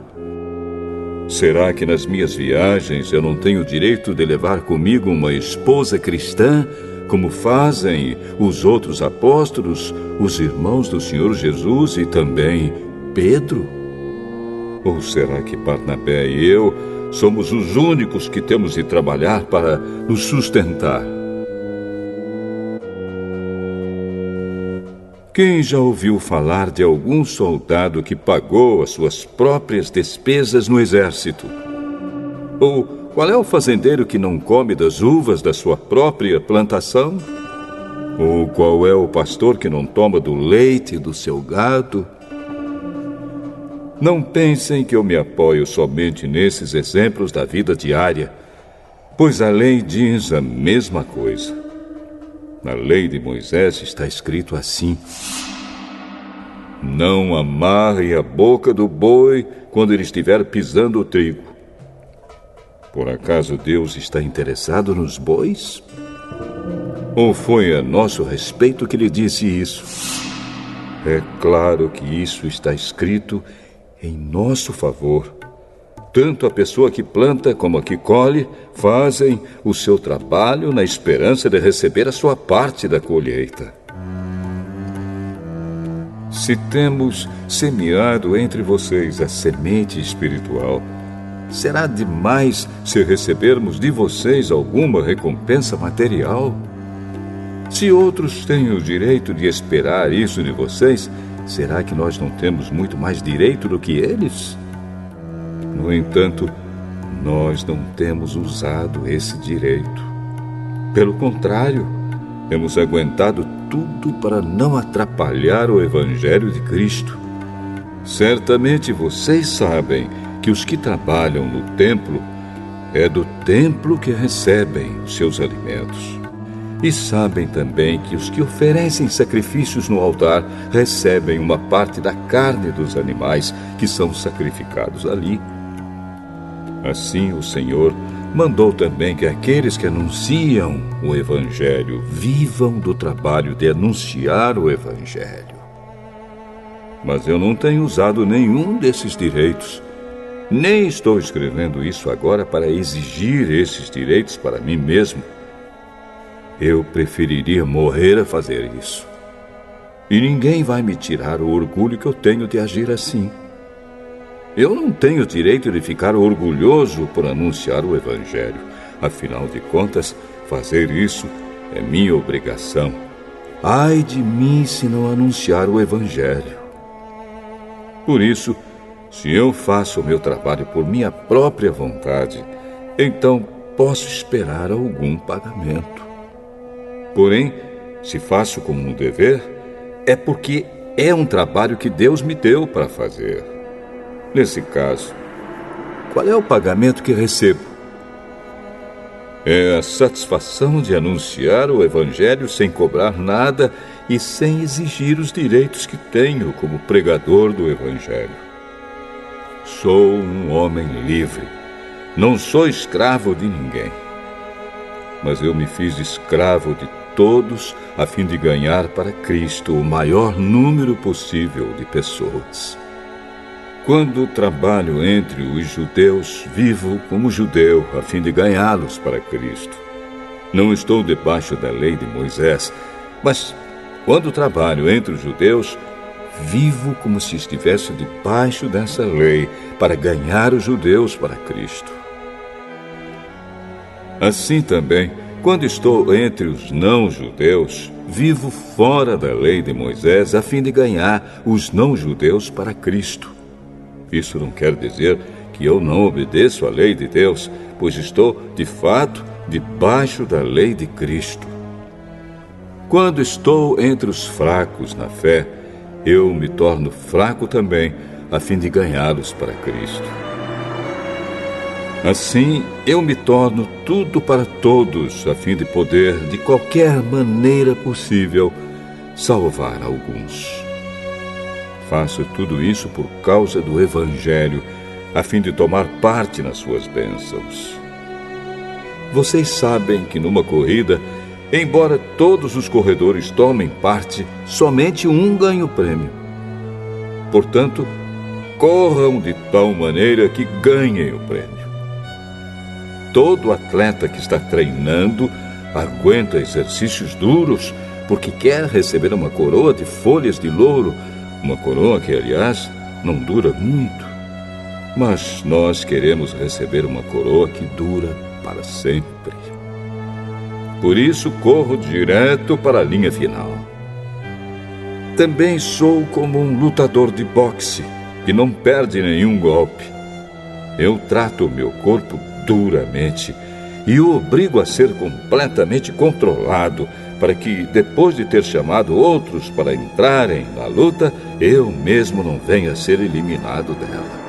Será que nas minhas viagens eu não tenho o direito de levar comigo uma esposa cristã, como fazem os outros apóstolos, os irmãos do Senhor Jesus e também Pedro? Ou será que Barnabé e eu somos os únicos que temos de trabalhar para nos sustentar? Quem já ouviu falar de algum soldado que pagou as suas próprias despesas no exército? Ou qual é o fazendeiro que não come das uvas da sua própria plantação? Ou qual é o pastor que não toma do leite do seu gado? Não pensem que eu me apoio somente nesses exemplos da vida diária, pois a lei diz a mesma coisa. Na lei de Moisés está escrito assim: não amarre a boca do boi quando ele estiver pisando o trigo. Por acaso Deus está interessado nos bois? Ou foi a nosso respeito que lhe disse isso? É claro que isso está escrito em nosso favor. Tanto a pessoa que planta como a que colhe fazem o seu trabalho na esperança de receber a sua parte da colheita. Se temos semeado entre vocês a semente espiritual, será demais se recebermos de vocês alguma recompensa material? Se outros têm o direito de esperar isso de vocês, será que nós não temos muito mais direito do que eles? No entanto, nós não temos usado esse direito. Pelo contrário, temos aguentado tudo para não atrapalhar o Evangelho de Cristo. Certamente vocês sabem que os que trabalham no templo, é do templo que recebem os seus alimentos. E sabem também que os que oferecem sacrifícios no altar recebem uma parte da carne dos animais que são sacrificados ali. Assim o Senhor mandou também que aqueles que anunciam o Evangelho vivam do trabalho de anunciar o Evangelho. Mas eu não tenho usado nenhum desses direitos. Nem estou escrevendo isso agora para exigir esses direitos para mim mesmo. Eu preferiria morrer a fazer isso. E ninguém vai me tirar o orgulho que eu tenho de agir assim. Eu não tenho direito de ficar orgulhoso por anunciar o Evangelho. Afinal de contas, fazer isso é minha obrigação. Ai de mim se não anunciar o Evangelho. Por isso, se eu faço o meu trabalho por minha própria vontade, então posso esperar algum pagamento. Porém, se faço como um dever, é porque é um trabalho que Deus me deu para fazer. Nesse caso, qual é o pagamento que recebo? É a satisfação de anunciar o Evangelho sem cobrar nada e sem exigir os direitos que tenho como pregador do Evangelho. Sou um homem livre, não sou escravo de ninguém. Mas eu me fiz escravo de todos a fim de ganhar para Cristo o maior número possível de pessoas. Quando trabalho entre os judeus, vivo como judeu a fim de ganhá-los para Cristo. Não estou debaixo da lei de Moisés, mas quando trabalho entre os judeus, vivo como se estivesse debaixo dessa lei para ganhar os judeus para Cristo. Assim também, quando estou entre os não-judeus, vivo fora da lei de Moisés a fim de ganhar os não-judeus para Cristo. Isso não quer dizer que eu não obedeço à lei de Deus, pois estou, de fato, debaixo da lei de Cristo. Quando estou entre os fracos na fé, eu me torno fraco também, a fim de ganhá-los para Cristo. Assim, eu me torno tudo para todos, a fim de poder, de qualquer maneira possível, salvar alguns. Faço tudo isso por causa do Evangelho, a fim de tomar parte nas suas bênçãos. Vocês sabem que numa corrida, embora todos os corredores tomem parte, somente um ganha o prêmio. Portanto, corram de tal maneira que ganhem o prêmio. Todo atleta que está treinando aguenta exercícios duros porque quer receber uma coroa de folhas de louro, uma coroa que, aliás, não dura muito. mas nós queremos receber uma coroa que dura para sempre. Por isso, corro direto para a linha final. Também sou como um lutador de boxe, que não perde nenhum golpe. Eu trato o meu corpo duramente e o obrigo a ser completamente controlado, para que, depois de ter chamado outros para entrarem na luta, eu mesmo não venha a ser eliminado dela.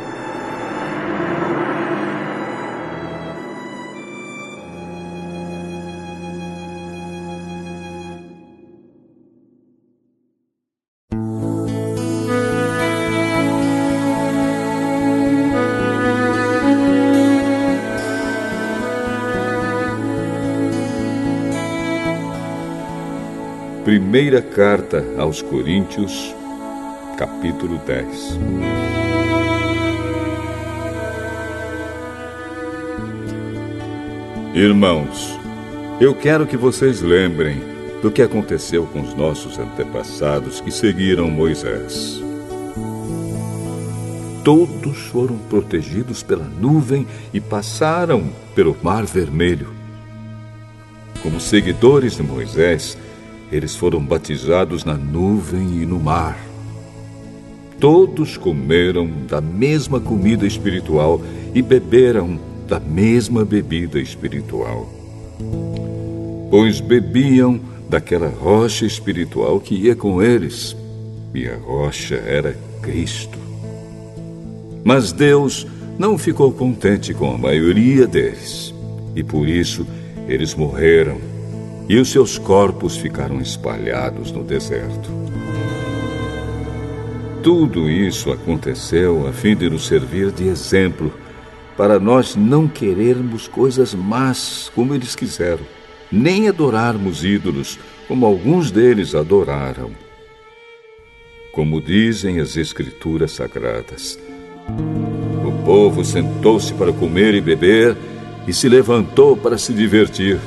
Primeira carta aos Coríntios, capítulo 10. Irmãos, eu quero que vocês lembrem do que aconteceu com os nossos antepassados que seguiram Moisés. Todos foram protegidos pela nuvem e passaram pelo Mar Vermelho. Como seguidores de Moisés, eles foram batizados na nuvem e no mar. Todos comeram da mesma comida espiritual e beberam da mesma bebida espiritual, pois bebiam daquela rocha espiritual que ia com eles, e a rocha era Cristo. Mas Deus não ficou contente com a maioria deles, e por isso eles morreram, e os seus corpos ficaram espalhados no deserto. Tudo isso aconteceu a fim de nos servir de exemplo, para nós não querermos coisas más como eles quiseram, nem adorarmos ídolos como alguns deles adoraram. Como dizem as Escrituras Sagradas, o povo sentou-se para comer e beber e se levantou para se divertir.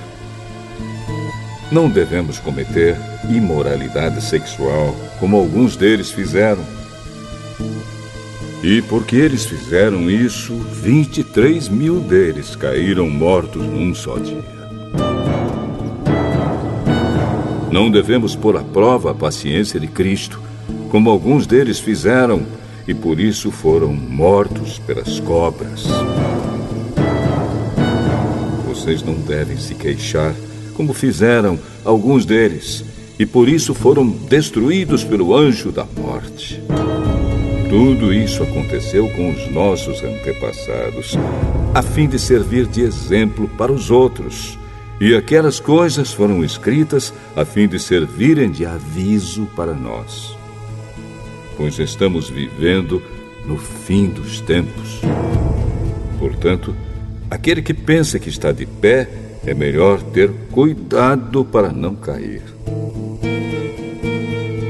Não devemos cometer imoralidade sexual, como alguns deles fizeram. E porque eles fizeram isso, 23 mil deles caíram mortos num só dia. Não devemos pôr à prova a paciência de Cristo, como alguns deles fizeram, e por isso foram mortos pelas cobras. Vocês não devem se queixar, como fizeram alguns deles, e por isso foram destruídos pelo anjo da morte. Tudo isso aconteceu com os nossos antepassados, a fim de servir de exemplo para os outros. E aquelas coisas foram escritas a fim de servirem de aviso para nós, pois estamos vivendo no fim dos tempos. Portanto, aquele que pensa que está de pé, é melhor ter cuidado para não cair.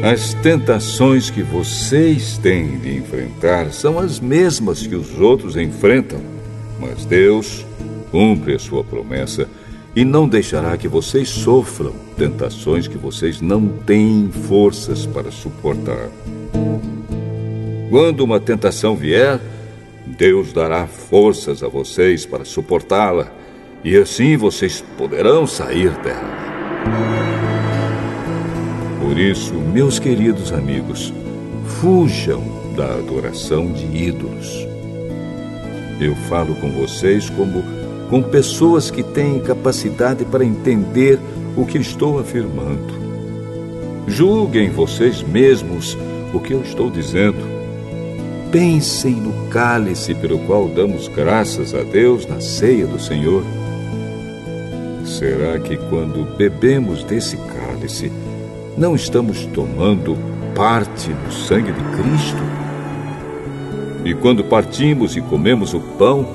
As tentações que vocês têm de enfrentar são as mesmas que os outros enfrentam, mas Deus cumpre a sua promessa e não deixará que vocês sofram tentações que vocês não têm forças para suportar. Quando uma tentação vier, Deus dará forças a vocês para suportá-la, e assim vocês poderão sair dela. Por isso, meus queridos amigos, fujam da adoração de ídolos. Eu falo com vocês como com pessoas que têm capacidade para entender o que estou afirmando. Julguem vocês mesmos o que eu estou dizendo. Pensem no cálice pelo qual damos graças a Deus na ceia do Senhor. Será que quando bebemos desse cálice, não estamos tomando parte no sangue de Cristo? E quando partimos e comemos o pão,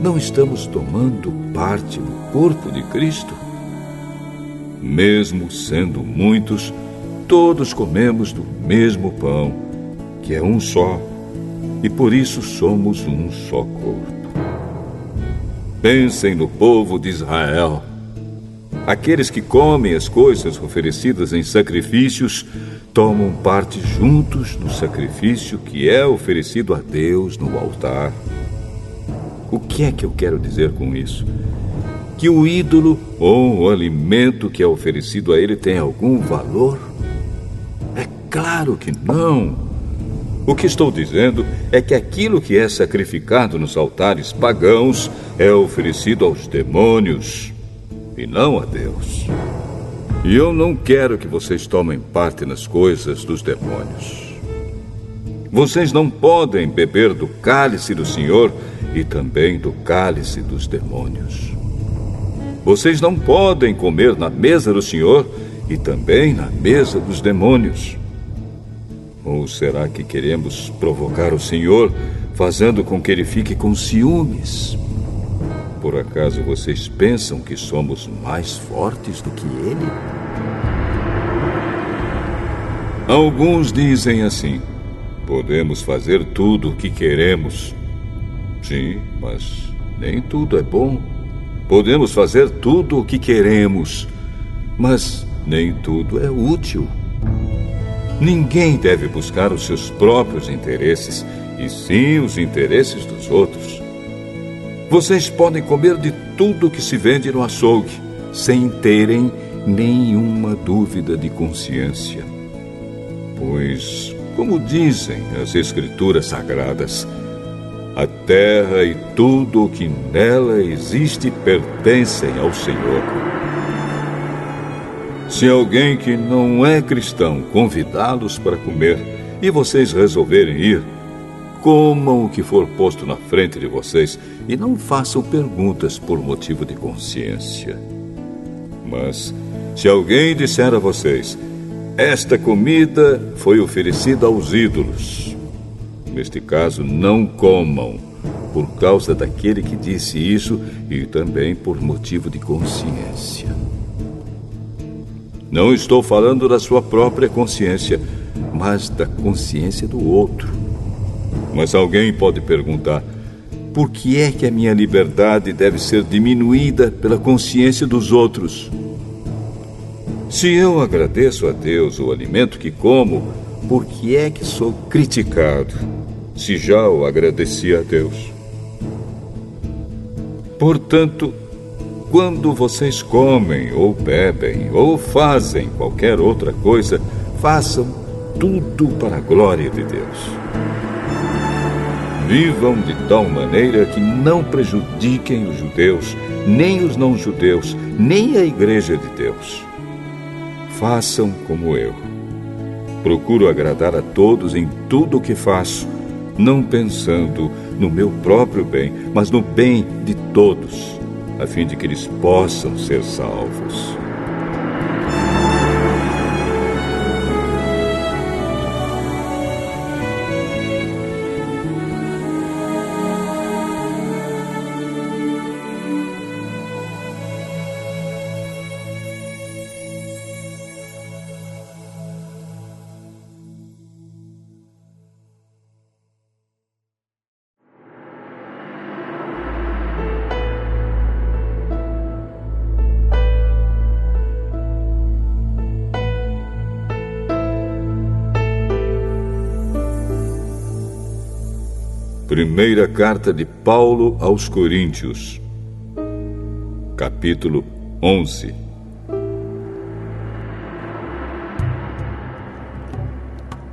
não estamos tomando parte no corpo de Cristo? Mesmo sendo muitos, todos comemos do mesmo pão, que é um só, e por isso somos um só corpo. Pensem no povo de Israel. aqueles que comem as coisas oferecidas em sacrifícios tomam parte juntos no sacrifício que é oferecido a Deus no altar. O que é que eu quero dizer com isso? Que o ídolo ou o alimento que é oferecido a ele tem algum valor? É claro que não. O que estou dizendo é que aquilo que é sacrificado nos altares pagãos é oferecido aos demônios e não a Deus. E eu não quero que vocês tomem parte nas coisas dos demônios. Vocês não podem beber do cálice do Senhor e também do cálice dos demônios. Vocês não podem comer na mesa do Senhor e também na mesa dos demônios. Ou será que queremos provocar o Senhor, fazendo com que ele fique com ciúmes? Por acaso vocês pensam que somos mais fortes do que ele? Alguns dizem assim: podemos fazer tudo o que queremos. Sim, mas nem tudo é bom. Podemos fazer tudo o que queremos, mas nem tudo é útil. Ninguém deve buscar os seus próprios interesses, e sim os interesses dos outros. Vocês podem comer de tudo que se vende no açougue, sem terem nenhuma dúvida de consciência. Pois, como dizem as Escrituras Sagradas, a terra e tudo o que nela existe pertencem ao Senhor. Se alguém que não é cristão convidá-los para comer e vocês resolverem ir, comam o que for posto na frente de vocês e não façam perguntas por motivo de consciência. Mas, se alguém disser a vocês: esta comida foi oferecida aos ídolos, neste caso, não comam, por causa daquele que disse isso e também por motivo de consciência. Não estou falando da sua própria consciência, mas da consciência do outro. Mas alguém pode perguntar: por que é que a minha liberdade deve ser diminuída pela consciência dos outros? Se eu agradeço a Deus o alimento que como, por que é que sou criticado, se já o agradeci a Deus? Portanto, quando vocês comem ou bebem ou fazem qualquer outra coisa, façam tudo para a glória de Deus. Vivam de tal maneira que não prejudiquem os judeus, nem os não-judeus, nem a Igreja de Deus. Façam como eu. Procuro agradar a todos em tudo o que faço, não pensando no meu próprio bem, mas no bem de todos, a fim de que eles possam ser salvos. Primeira carta de Paulo aos Coríntios, capítulo 11.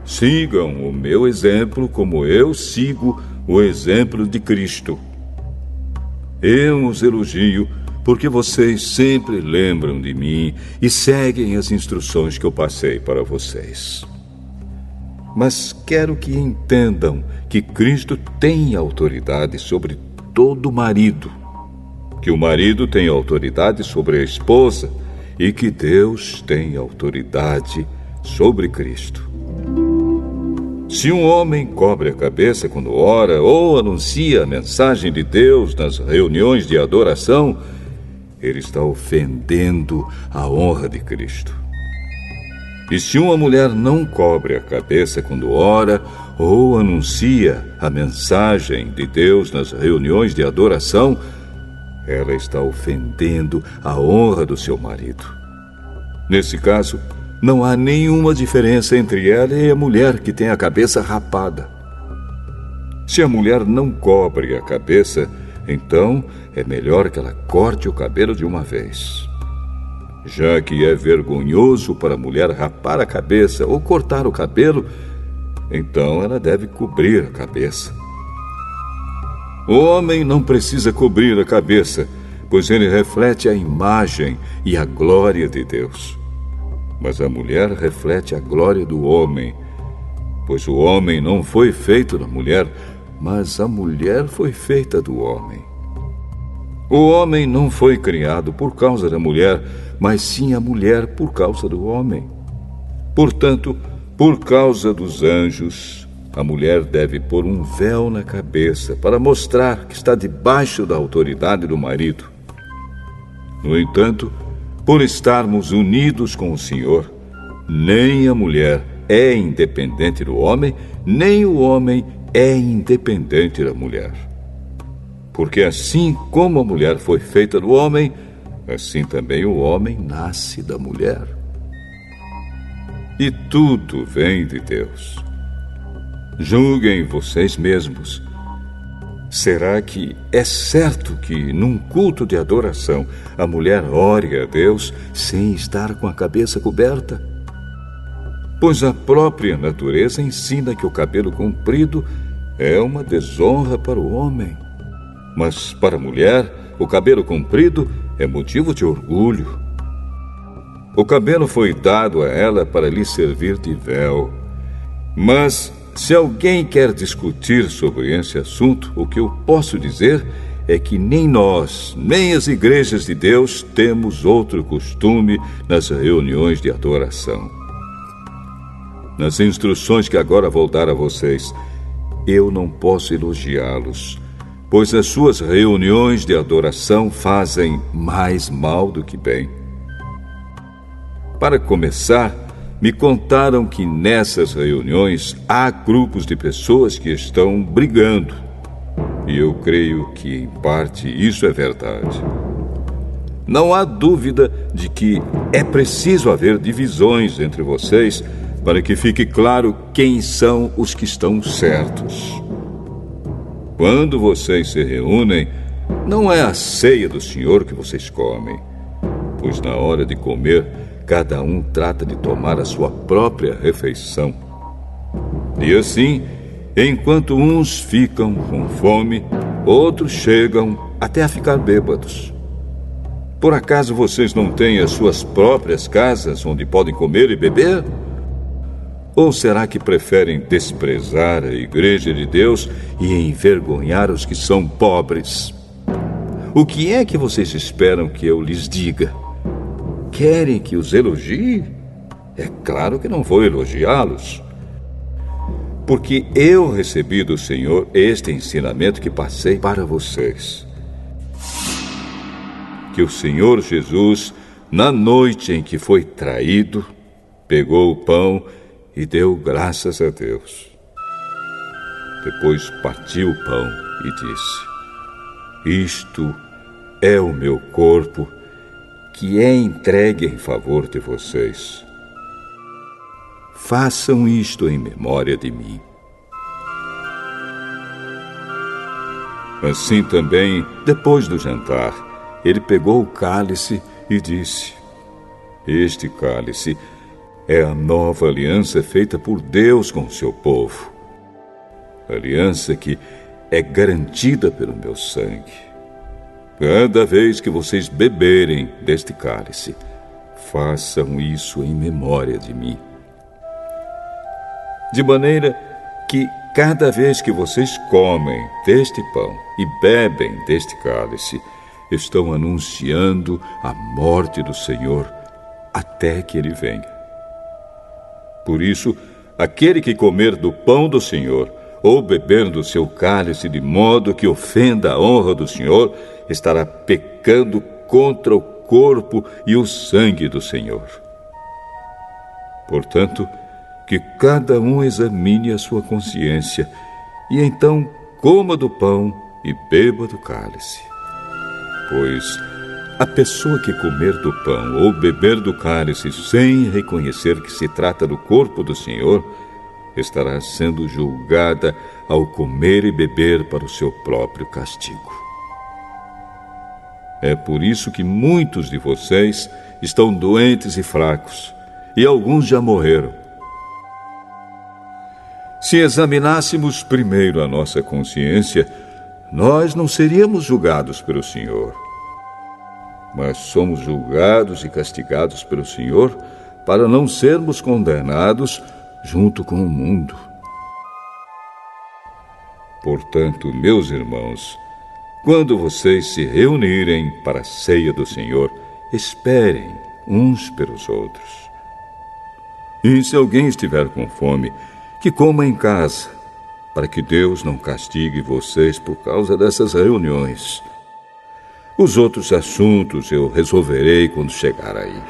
Sigam o meu exemplo como eu sigo o exemplo de Cristo. Eu os elogio porque vocês sempre lembram de mim e seguem as instruções que eu passei para vocês. Mas quero que entendam que Cristo tem autoridade sobre todo marido, que o marido tem autoridade sobre a esposa e que Deus tem autoridade sobre Cristo. Se um homem cobre a cabeça quando ora ou anuncia a mensagem de Deus nas reuniões de adoração, ele está ofendendo a honra de Cristo. E se uma mulher não cobre a cabeça quando ora ou anuncia a mensagem de Deus nas reuniões de adoração, ela está ofendendo a honra do seu marido. Nesse caso, não há nenhuma diferença entre ela e a mulher que tem a cabeça rapada. Se a mulher não cobre a cabeça, então é melhor que ela corte o cabelo de uma vez. Já que é vergonhoso para a mulher rapar a cabeça ou cortar o cabelo, então ela deve cobrir a cabeça. O homem não precisa cobrir a cabeça, pois ele reflete a imagem e a glória de Deus. Mas a mulher reflete a glória do homem, pois o homem não foi feito da mulher, mas a mulher foi feita do homem. O homem não foi criado por causa da mulher, mas sim a mulher por causa do homem. Portanto, por causa dos anjos, a mulher deve pôr um véu na cabeça para mostrar que está debaixo da autoridade do marido. No entanto, por estarmos unidos com o Senhor, nem a mulher é independente do homem, nem o homem é independente da mulher. Porque assim como a mulher foi feita do homem, assim também o homem nasce da mulher. E tudo vem de Deus. Julguem vocês mesmos. Será que é certo que, num culto de adoração, a mulher ore a Deus sem estar com a cabeça coberta? Pois a própria natureza ensina que o cabelo comprido é uma desonra para o homem. Mas para a mulher, o cabelo comprido é motivo de orgulho. O cabelo foi dado a ela para lhe servir de véu. Mas, se alguém quer discutir sobre esse assunto, o que eu posso dizer é que nem nós, nem as igrejas de Deus temos outro costume nas reuniões de adoração. Nas instruções que agora vou dar a vocês, eu não posso elogiá-los, pois as suas reuniões de adoração fazem mais mal do que bem. Para começar, me contaram que nessas reuniões há grupos de pessoas que estão brigando. E eu creio que, em parte, isso é verdade. Não há dúvida de que é preciso haver divisões entre vocês para que fique claro quem são os que estão certos. Quando vocês se reúnem, não é a ceia do Senhor que vocês comem, pois na hora de comer, cada um trata de tomar a sua própria refeição. E assim, enquanto uns ficam com fome, outros chegam até a ficar bêbados. Por acaso vocês não têm as suas próprias casas onde podem comer e beber? Ou será que preferem desprezar a igreja de Deus e envergonhar os que são pobres? O que é que vocês esperam que eu lhes diga? Querem que os elogie? É claro que não vou elogiá-los. Porque eu recebi do Senhor este ensinamento que passei para vocês. Que o Senhor Jesus, na noite em que foi traído, pegou o pão e deu graças a Deus. Depois partiu o pão e disse: Isto é o meu corpo, que é entregue em favor de vocês. Façam isto em memória de mim. Assim também, depois do jantar, ele pegou o cálice e disse: Este cálice é a nova aliança feita por Deus com o seu povo. Aliança que é garantida pelo meu sangue. Cada vez que vocês beberem deste cálice, façam isso em memória de mim. De maneira que cada vez que vocês comem deste pão e bebem deste cálice, estão anunciando a morte do Senhor até que Ele venha. Por isso, aquele que comer do pão do Senhor ou beber do seu cálice de modo que ofenda a honra do Senhor, estará pecando contra o corpo e o sangue do Senhor. Portanto, que cada um examine a sua consciência e então coma do pão e beba do cálice. pois a pessoa que comer do pão ou beber do cálice sem reconhecer que se trata do corpo do Senhor, estará sendo julgada ao comer e beber para o seu próprio castigo. É por isso que muitos de vocês estão doentes e fracos, e alguns já morreram. Se examinássemos primeiro a nossa consciência, nós não seríamos julgados pelo Senhor. Mas somos julgados e castigados pelo Senhor para não sermos condenados junto com o mundo. Portanto, meus irmãos, quando vocês se reunirem para a ceia do Senhor, esperem uns pelos outros. E se alguém estiver com fome, que coma em casa, para que Deus não castigue vocês por causa dessas reuniões. Os outros assuntos eu resolverei quando chegar aí.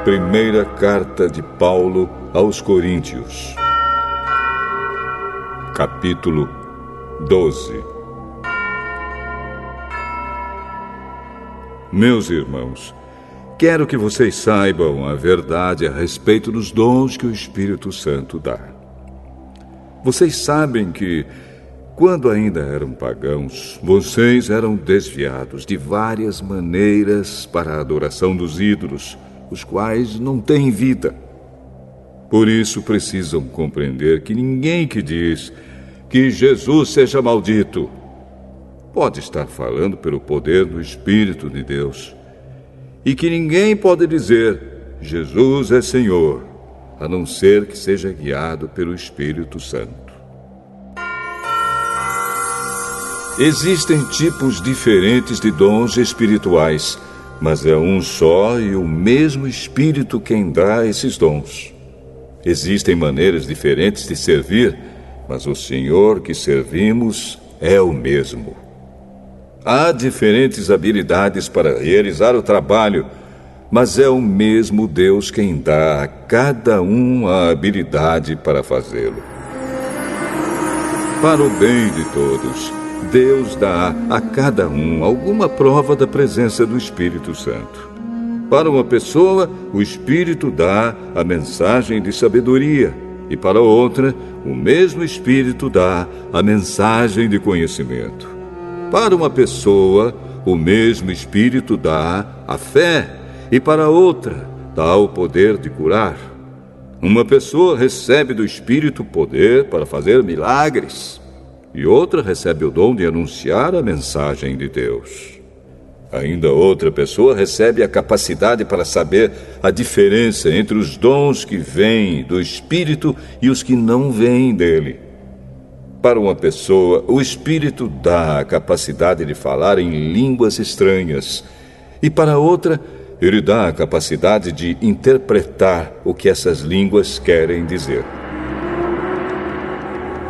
Primeira carta de Paulo aos Coríntios, capítulo 12. Meus irmãos, quero que vocês saibam a verdade a respeito dos dons que o Espírito Santo dá. Vocês sabem que, quando ainda eram pagãos, vocês eram desviados de várias maneiras para a adoração dos ídolos, os quais não têm vida. Por isso precisam compreender que ninguém que diz que Jesus seja maldito pode estar falando pelo poder do Espírito de Deus, e que ninguém pode dizer Jesus é Senhor, a não ser que seja guiado pelo Espírito Santo. Existem tipos diferentes de dons espirituais, mas é um só e o mesmo Espírito quem dá esses dons. Existem maneiras diferentes de servir, mas o Senhor que servimos é o mesmo. Há diferentes habilidades para realizar o trabalho, mas é o mesmo Deus quem dá a cada um a habilidade para fazê-lo. Para o bem de todos, Deus dá a cada um alguma prova da presença do Espírito Santo. Para uma pessoa, o Espírito dá a mensagem de sabedoria, e para outra, o mesmo Espírito dá a mensagem de conhecimento. Para uma pessoa, o mesmo Espírito dá a fé, e para outra, dá o poder de curar. Uma pessoa recebe do Espírito poder para fazer milagres, e outra recebe o dom de anunciar a mensagem de Deus. Ainda outra pessoa recebe a capacidade para saber a diferença entre os dons que vêm do Espírito e os que não vêm dele. Para uma pessoa, o Espírito dá a capacidade de falar em línguas estranhas, e para outra, ele dá a capacidade de interpretar o que essas línguas querem dizer.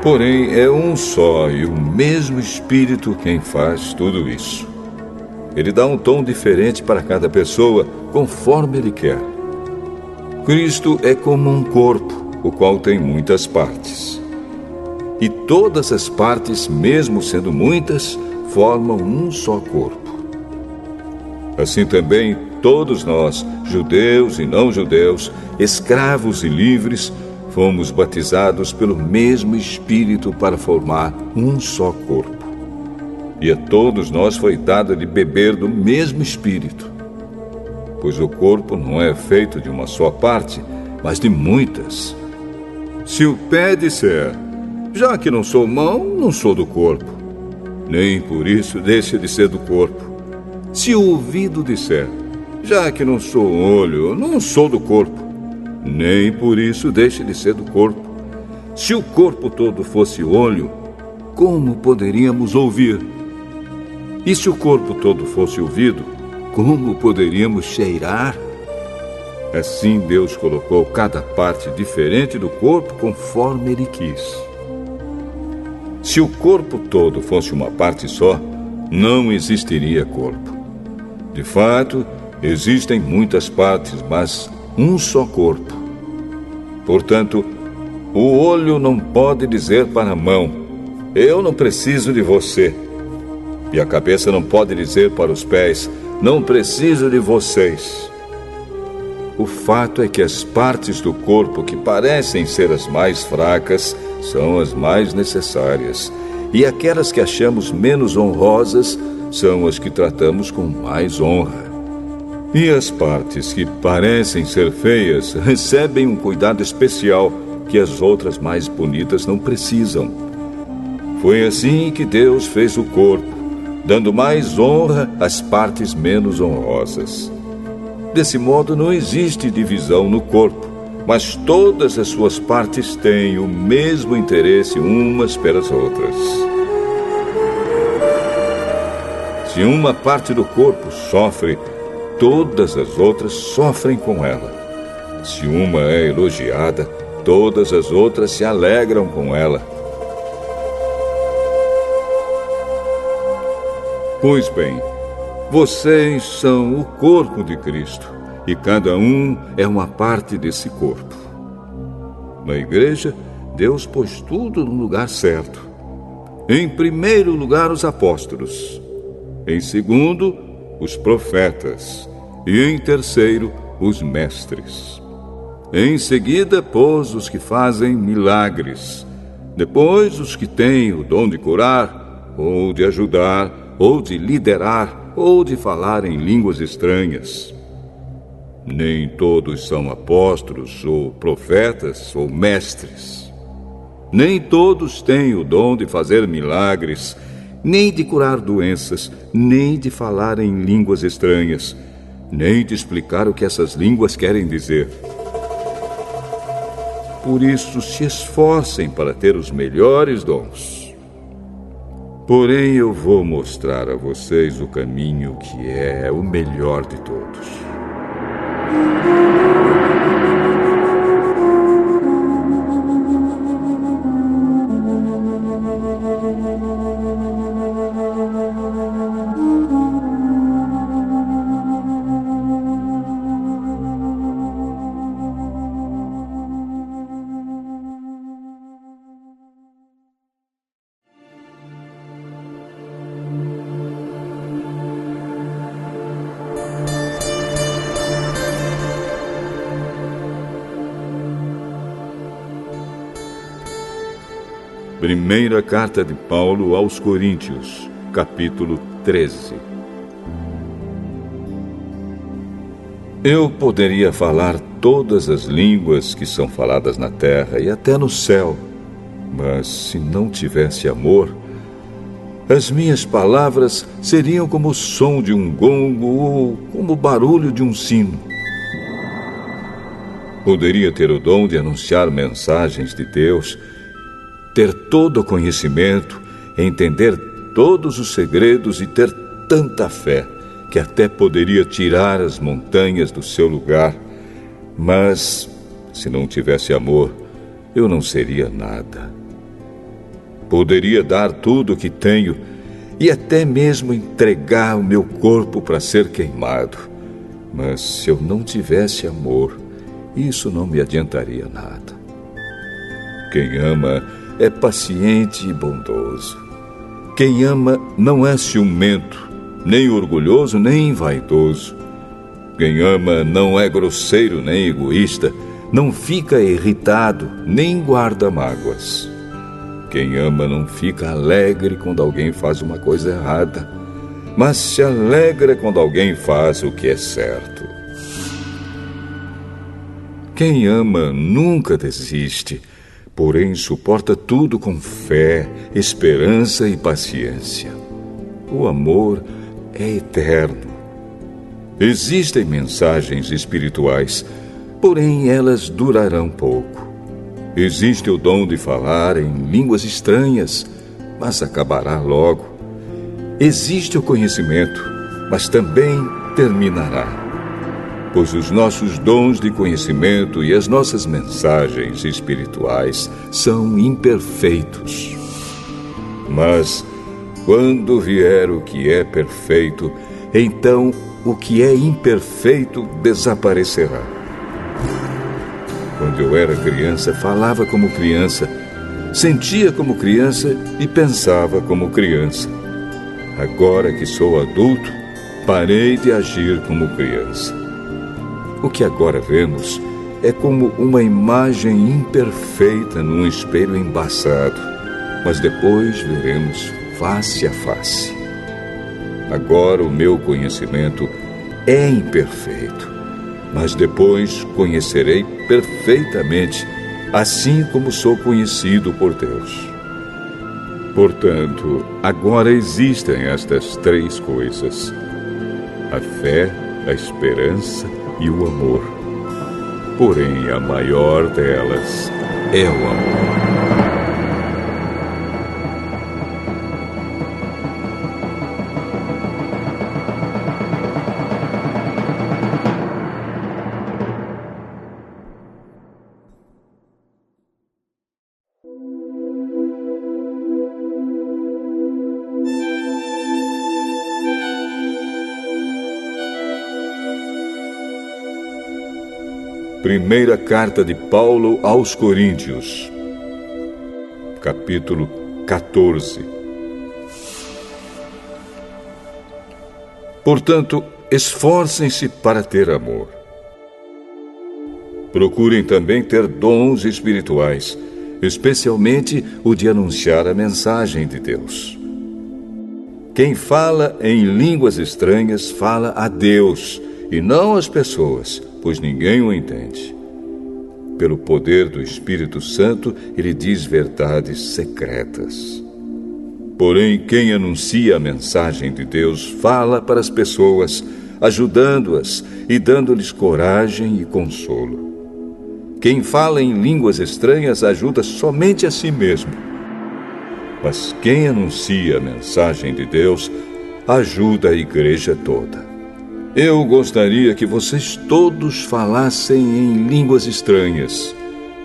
Porém, é um só e o mesmo Espírito quem faz tudo isso. Ele dá um tom diferente para cada pessoa, conforme ele quer. Cristo é como um corpo, o qual tem muitas partes. E todas as partes, mesmo sendo muitas, formam um só corpo. Assim também, todos nós, judeus e não judeus, escravos e livres, fomos batizados pelo mesmo Espírito para formar um só corpo. E a todos nós foi dado de beber do mesmo Espírito. Pois o corpo não é feito de uma só parte, mas de muitas. Se o pé disser, já que não sou mão, não sou do corpo, nem por isso deixa de ser do corpo. Se o ouvido disser, já que não sou olho, não sou do corpo, nem por isso deixe de ser do corpo. Se o corpo todo fosse olho, como poderíamos ouvir? E se o corpo todo fosse ouvido, como poderíamos cheirar? Assim Deus colocou cada parte diferente do corpo conforme Ele quis. Se o corpo todo fosse uma parte só, não existiria corpo. De fato, existem muitas partes, mas um só corpo. Portanto, o olho não pode dizer para a mão: eu não preciso de você. E a cabeça não pode dizer para os pés: não preciso de vocês. O fato é que as partes do corpo que parecem ser as mais fracas são as mais necessárias, e aquelas que achamos menos honrosas são as que tratamos com mais honra. E as partes que parecem ser feias recebem um cuidado especial que as outras mais bonitas não precisam. Foi assim que Deus fez o corpo, dando mais honra às partes menos honrosas. Desse modo, não existe divisão no corpo, mas todas as suas partes têm o mesmo interesse umas pelas outras. Se uma parte do corpo sofre, todas as outras sofrem com ela. Se uma é elogiada, todas as outras se alegram com ela. Pois bem, vocês são o corpo de Cristo, e cada um é uma parte desse corpo. Na igreja, Deus pôs tudo no lugar certo. Em primeiro lugar, os apóstolos. Em segundo, os profetas. E em terceiro, os mestres. Em seguida, pôs os que fazem milagres. Depois, os que têm o dom de curar, ou de ajudar, ou de liderar, ou de falar em línguas estranhas. Nem todos são apóstolos, ou profetas, ou mestres. Nem todos têm o dom de fazer milagres, nem de curar doenças, nem de falar em línguas estranhas, nem de explicar o que essas línguas querem dizer. Por isso, se esforcem para ter os melhores dons. Porém, eu vou mostrar a vocês o caminho que é o melhor de todos. Primeira carta de Paulo aos Coríntios, capítulo 13. Eu poderia falar todas as línguas que são faladas na terra e até no céu, mas se não tivesse amor, as minhas palavras seriam como o som de um gongo ou como o barulho de um sino. Poderia ter o dom de anunciar mensagens de Deus, ter todo o conhecimento, entender todos os segredos e ter tanta fé que até poderia tirar as montanhas do seu lugar. Mas, se não tivesse amor, eu não seria nada. Poderia dar tudo o que tenho e até mesmo entregar o meu corpo para ser queimado. Mas se eu não tivesse amor, isso não me adiantaria nada. Quem ama é paciente e bondoso. Quem ama não é ciumento, nem orgulhoso, nem vaidoso. Quem ama não é grosseiro nem egoísta, não fica irritado, nem guarda mágoas. Quem ama não fica alegre quando alguém faz uma coisa errada, mas se alegra quando alguém faz o que é certo. Quem ama nunca desiste, porém suporta tudo com fé, esperança e paciência. O amor é eterno. Existem mensagens espirituais, porém elas durarão pouco. Existe o dom de falar em línguas estranhas, mas acabará logo. Existe o conhecimento, mas também terminará. Pois os nossos dons de conhecimento e as nossas mensagens espirituais são imperfeitos. Mas, quando vier o que é perfeito, então o que é imperfeito desaparecerá. Quando eu era criança, falava como criança, sentia como criança e pensava como criança. Agora que sou adulto, parei de agir como criança. O que agora vemos é como uma imagem imperfeita num espelho embaçado, mas depois veremos face a face. Agora o meu conhecimento é imperfeito, mas depois conhecerei perfeitamente, assim como sou conhecido por Deus. Portanto, agora existem estas 3 coisas: a fé, a esperança e o amor. Porém, a maior delas é o amor. Primeira carta de Paulo aos Coríntios, capítulo 14. Portanto, esforcem-se para ter amor. Procurem também ter dons espirituais, especialmente o de anunciar a mensagem de Deus. Quem fala em línguas estranhas fala a Deus e não às pessoas, pois ninguém o entende. Pelo poder do Espírito Santo, ele diz verdades secretas. Porém, quem anuncia a mensagem de Deus fala para as pessoas, ajudando-as e dando-lhes coragem e consolo. Quem fala em línguas estranhas ajuda somente a si mesmo. Mas quem anuncia a mensagem de Deus ajuda a igreja toda. Eu gostaria que vocês todos falassem em línguas estranhas,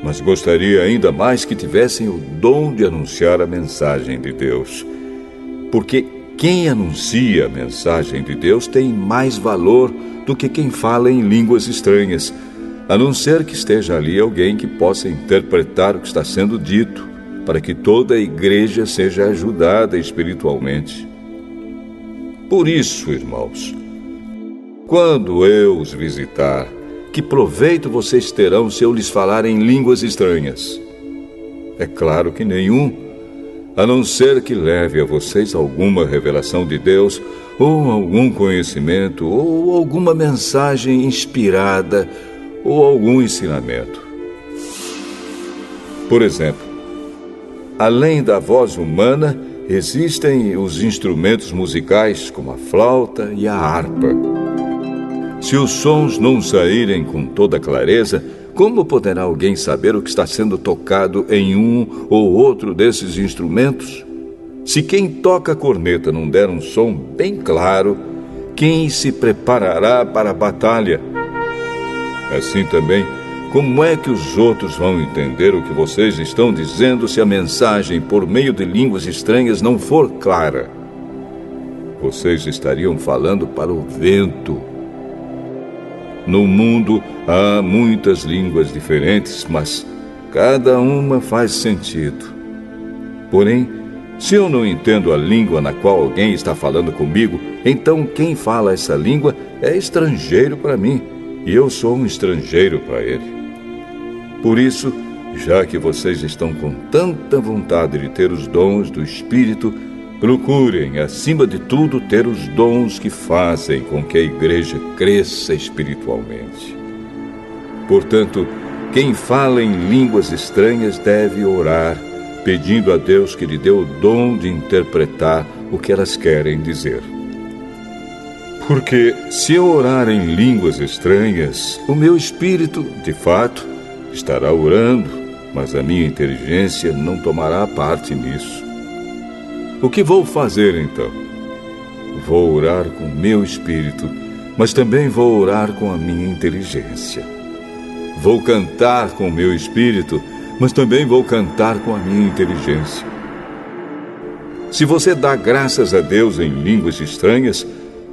mas gostaria ainda mais que tivessem o dom de anunciar a mensagem de Deus. Porque quem anuncia a mensagem de Deus tem mais valor do que quem fala em línguas estranhas, a não ser que esteja ali alguém que possa interpretar o que está sendo dito, para que toda a igreja seja ajudada espiritualmente. Por isso, irmãos, quando eu os visitar, que proveito vocês terão se eu lhes falar em línguas estranhas? É claro que nenhum, a não ser que leve a vocês alguma revelação de Deus, ou algum conhecimento, ou alguma mensagem inspirada, ou algum ensinamento. Por exemplo, além da voz humana, existem os instrumentos musicais, como a flauta e a harpa. Se os sons não saírem com toda clareza, como poderá alguém saber o que está sendo tocado em um ou outro desses instrumentos? Se quem toca a corneta não der um som bem claro, quem se preparará para a batalha? Assim também, como é que os outros vão entender o que vocês estão dizendo se a mensagem por meio de línguas estranhas não for clara? Vocês estariam falando para o vento. No mundo há muitas línguas diferentes, mas cada uma faz sentido. Porém, se eu não entendo a língua na qual alguém está falando comigo, então quem fala essa língua é estrangeiro para mim, e eu sou um estrangeiro para ele. Por isso, já que vocês estão com tanta vontade de ter os dons do Espírito, procurem, acima de tudo, ter os dons que fazem com que a igreja cresça espiritualmente. Portanto, quem fala em línguas estranhas deve orar, pedindo a Deus que lhe dê o dom de interpretar o que elas querem dizer. Porque se eu orar em línguas estranhas, o meu espírito, de fato, estará orando, mas a minha inteligência não tomará parte nisso. O que vou fazer então? Vou orar com o meu espírito, mas também vou orar com a minha inteligência. Vou cantar com o meu espírito, mas também vou cantar com a minha inteligência. Se você dá graças a Deus em línguas estranhas,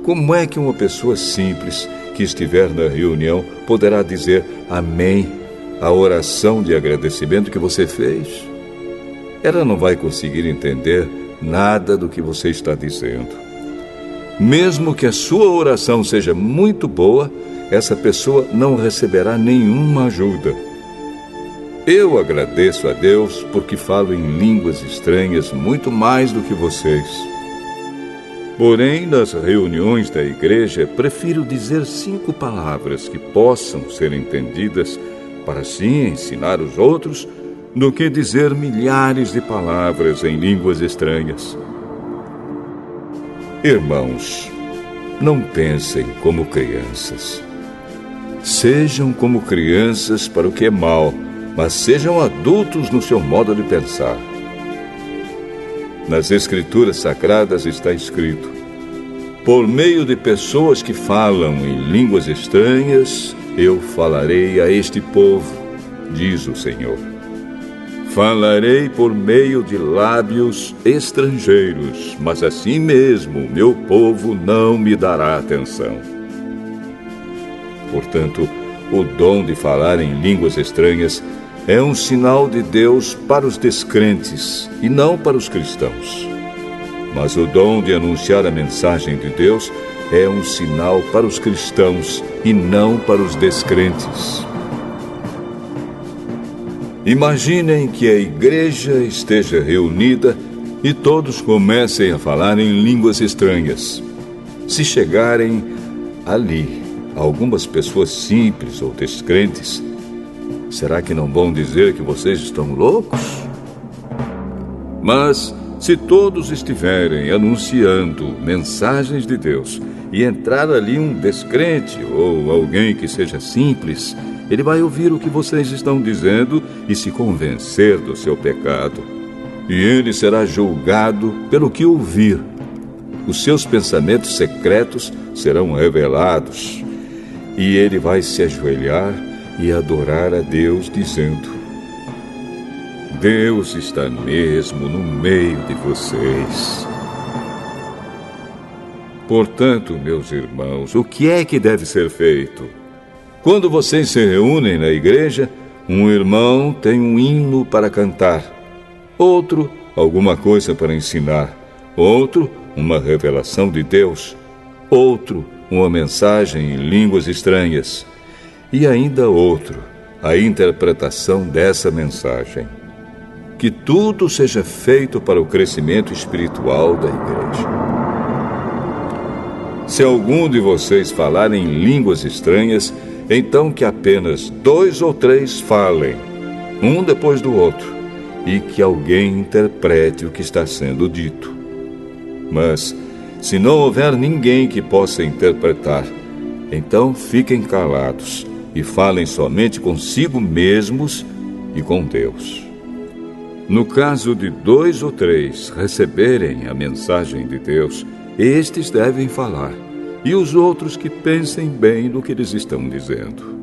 como é que uma pessoa simples que estiver na reunião poderá dizer amém à oração de agradecimento que você fez? Ela não vai conseguir entender nada do que você está dizendo. Mesmo que a sua oração seja muito boa, essa pessoa não receberá nenhuma ajuda. Eu agradeço a Deus porque falo em línguas estranhas muito mais do que vocês. Porém, nas reuniões da igreja, prefiro dizer 5 palavras que possam ser entendidas para assim ensinar os outros, do que dizer milhares de palavras em línguas estranhas. Irmãos, não pensem como crianças. Sejam como crianças para o que é mal, mas sejam adultos no seu modo de pensar. Nas Escrituras Sagradas está escrito: por meio de pessoas que falam em línguas estranhas, eu falarei a este povo, diz o Senhor. Falarei por meio de lábios estrangeiros, mas assim mesmo meu povo não me dará atenção. Portanto, o dom de falar em línguas estranhas é um sinal de Deus para os descrentes e não para os cristãos. Mas o dom de anunciar a mensagem de Deus é um sinal para os cristãos e não para os descrentes. Imaginem que a igreja esteja reunida e todos comecem a falar em línguas estranhas. Se chegarem ali algumas pessoas simples ou descrentes, será que não vão dizer que vocês estão loucos? Mas se todos estiverem anunciando mensagens de Deus e entrar ali um descrente ou alguém que seja simples, ele vai ouvir o que vocês estão dizendo e se convencer do seu pecado. E ele será julgado pelo que ouvir. Os seus pensamentos secretos serão revelados. E ele vai se ajoelhar e adorar a Deus, dizendo: Deus está mesmo no meio de vocês. Portanto, meus irmãos, o que é que deve ser feito? Quando vocês se reúnem na igreja, um irmão tem um hino para cantar, outro, alguma coisa para ensinar, outro, uma revelação de Deus, outro, uma mensagem em línguas estranhas, e ainda outro, a interpretação dessa mensagem. Que tudo seja feito para o crescimento espiritual da igreja. Se algum de vocês falar em línguas estranhas, então que apenas 2 ou 3 falem, um depois do outro, e que alguém interprete o que está sendo dito. Mas, se não houver ninguém que possa interpretar, então fiquem calados e falem somente consigo mesmos e com Deus. No caso de 2 ou 3 receberem a mensagem de Deus, estes devem falar, e os outros que pensem bem no que eles estão dizendo.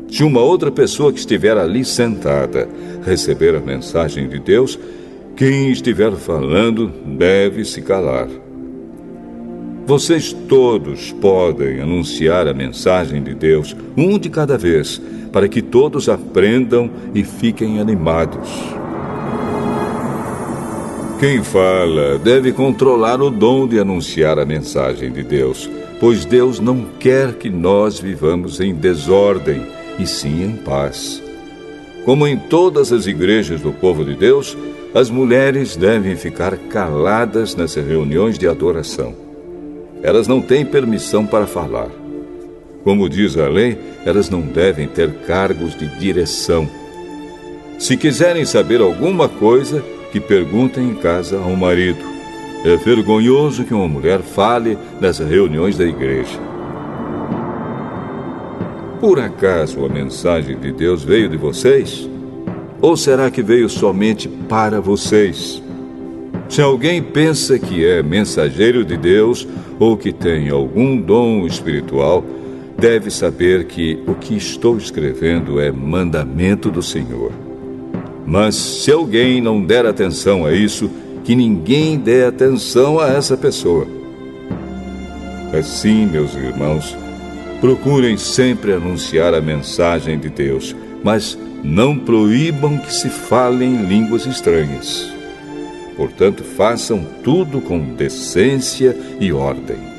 Se uma outra pessoa que estiver ali sentada receber a mensagem de Deus, quem estiver falando deve se calar. Vocês todos podem anunciar a mensagem de Deus, um de cada vez, para que todos aprendam e fiquem animados. Quem fala deve controlar o dom de anunciar a mensagem de Deus, pois Deus não quer que nós vivamos em desordem, e sim em paz. Como em todas as igrejas do povo de Deus, as mulheres devem ficar caladas nas reuniões de adoração. Elas não têm permissão para falar. Como diz a lei, elas não devem ter cargos de direção. Se quiserem saber alguma coisa, que perguntem em casa ao marido. É vergonhoso que uma mulher fale nas reuniões da igreja. Por acaso a mensagem de Deus veio de vocês? Ou será que veio somente para vocês? Se alguém pensa que é mensageiro de Deus ou que tem algum dom espiritual, deve saber que o que estou escrevendo é mandamento do Senhor. Mas se alguém não der atenção a isso, que ninguém dê atenção a essa pessoa. Assim, meus irmãos, procurem sempre anunciar a mensagem de Deus, mas não proíbam que se falem línguas estranhas. Portanto, façam tudo com decência e ordem.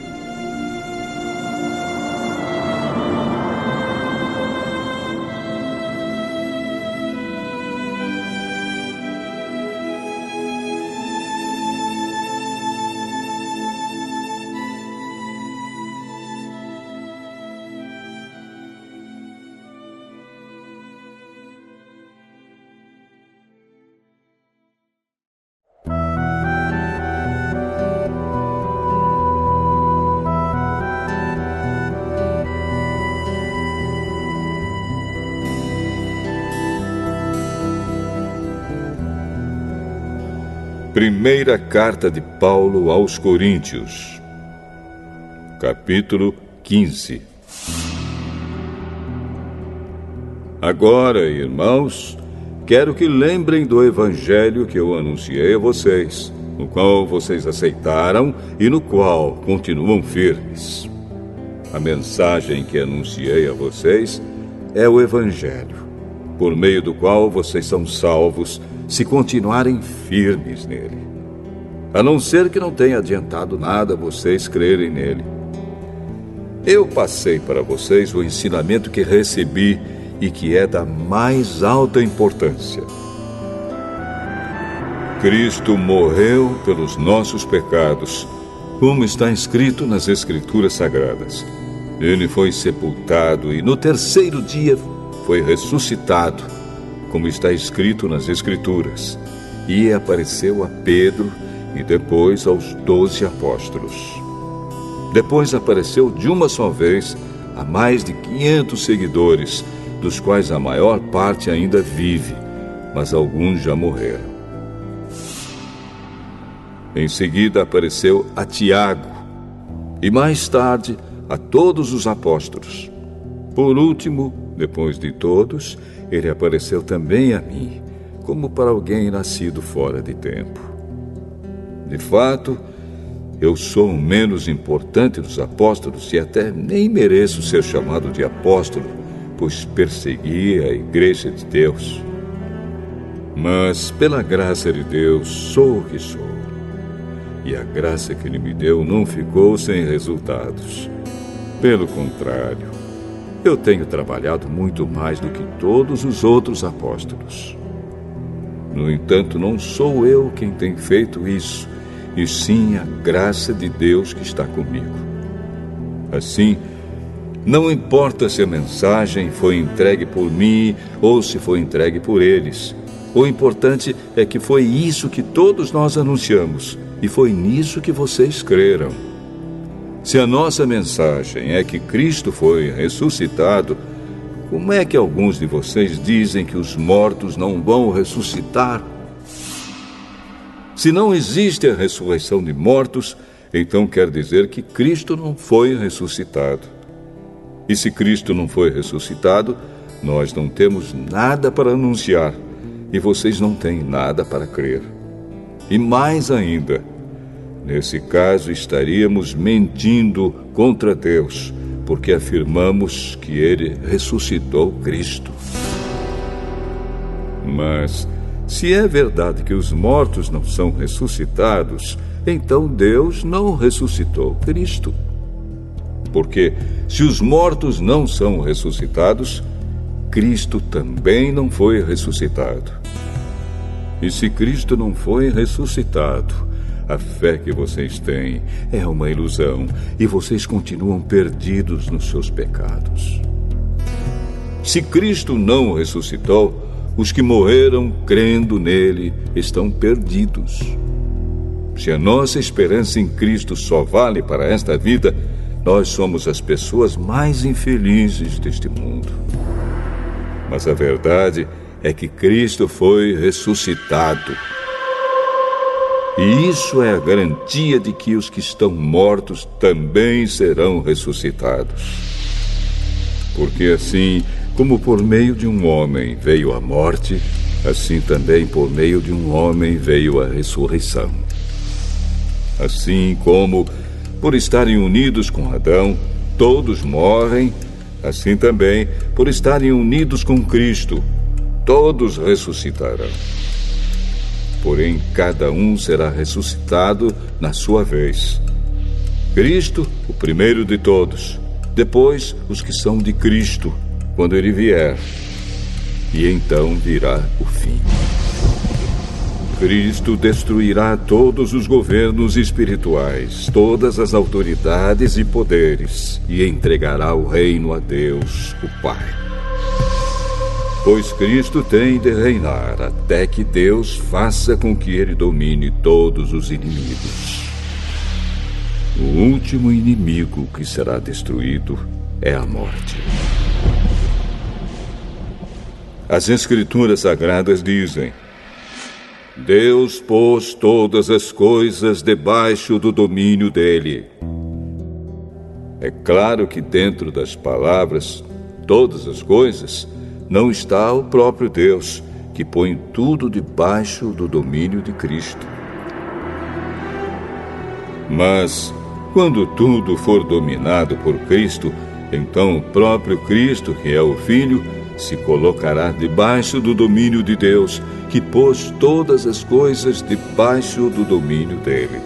Primeira carta de Paulo aos Coríntios, capítulo 15. Agora, irmãos, quero que lembrem do evangelho que eu anunciei a vocês, no qual vocês aceitaram e no qual continuam firmes. A mensagem que anunciei a vocês é o evangelho, por meio do qual vocês são salvos, se continuarem firmes nele. A não ser que não tenha adiantado nada vocês crerem nele. Eu passei para vocês o ensinamento que recebi e que é da mais alta importância. Cristo morreu pelos nossos pecados, como está escrito nas Escrituras Sagradas. Ele foi sepultado e no terceiro dia foi ressuscitado, como está escrito nas Escrituras, e apareceu a Pedro e depois aos 12 apóstolos. Depois apareceu de uma só vez a mais de 500 seguidores, dos quais a maior parte ainda vive, mas alguns já morreram. Em seguida apareceu a Tiago, e mais tarde a todos os apóstolos. Por último, depois de todos, ele apareceu também a mim, como para alguém nascido fora de tempo. De fato, eu sou o menos importante dos apóstolos e até nem mereço ser chamado de apóstolo, pois persegui a igreja de Deus. Mas, pela graça de Deus, sou o que sou. E a graça que Ele me deu não ficou sem resultados. Pelo contrário, eu tenho trabalhado muito mais do que todos os outros apóstolos. No entanto, não sou eu quem tem feito isso, e sim a graça de Deus que está comigo. Assim, não importa se a mensagem foi entregue por mim ou se foi entregue por eles. O importante é que foi isso que todos nós anunciamos, e foi nisso que vocês creram. Se a nossa mensagem é que Cristo foi ressuscitado, como é que alguns de vocês dizem que os mortos não vão ressuscitar? Se não existe a ressurreição de mortos, então quer dizer que Cristo não foi ressuscitado. E se Cristo não foi ressuscitado, nós não temos nada para anunciar, e vocês não têm nada para crer. E mais ainda, nesse caso estaríamos mentindo contra Deus, porque afirmamos que Ele ressuscitou Cristo. Mas, se é verdade que os mortos não são ressuscitados, então Deus não ressuscitou Cristo. Porque, se os mortos não são ressuscitados, Cristo também não foi ressuscitado. E se Cristo não foi ressuscitado, a fé que vocês têm é uma ilusão e vocês continuam perdidos nos seus pecados. Se Cristo não ressuscitou, os que morreram crendo nele estão perdidos. Se a nossa esperança em Cristo só vale para esta vida, nós somos as pessoas mais infelizes deste mundo. Mas a verdade é que Cristo foi ressuscitado. E isso é a garantia de que os que estão mortos também serão ressuscitados. Porque assim como por meio de um homem veio a morte, assim também por meio de um homem veio a ressurreição. Assim como, por estarem unidos com Adão, todos morrem, assim também, por estarem unidos com Cristo, todos ressuscitarão. Porém, cada um será ressuscitado na sua vez. Cristo, o primeiro de todos, depois os que são de Cristo, quando ele vier. E então virá o fim. Cristo destruirá todos os governos espirituais, todas as autoridades e poderes, e entregará o reino a Deus, o Pai. Pois Cristo tem de reinar até que Deus faça com que ele domine todos os inimigos. O último inimigo que será destruído é a morte. As Escrituras Sagradas dizem: Deus pôs todas as coisas debaixo do domínio dele. É claro que dentro das palavras, todas as coisas, não está o próprio Deus, que põe tudo debaixo do domínio de Cristo. Mas, quando tudo for dominado por Cristo, então o próprio Cristo, que é o Filho, se colocará debaixo do domínio de Deus, que pôs todas as coisas debaixo do domínio dele.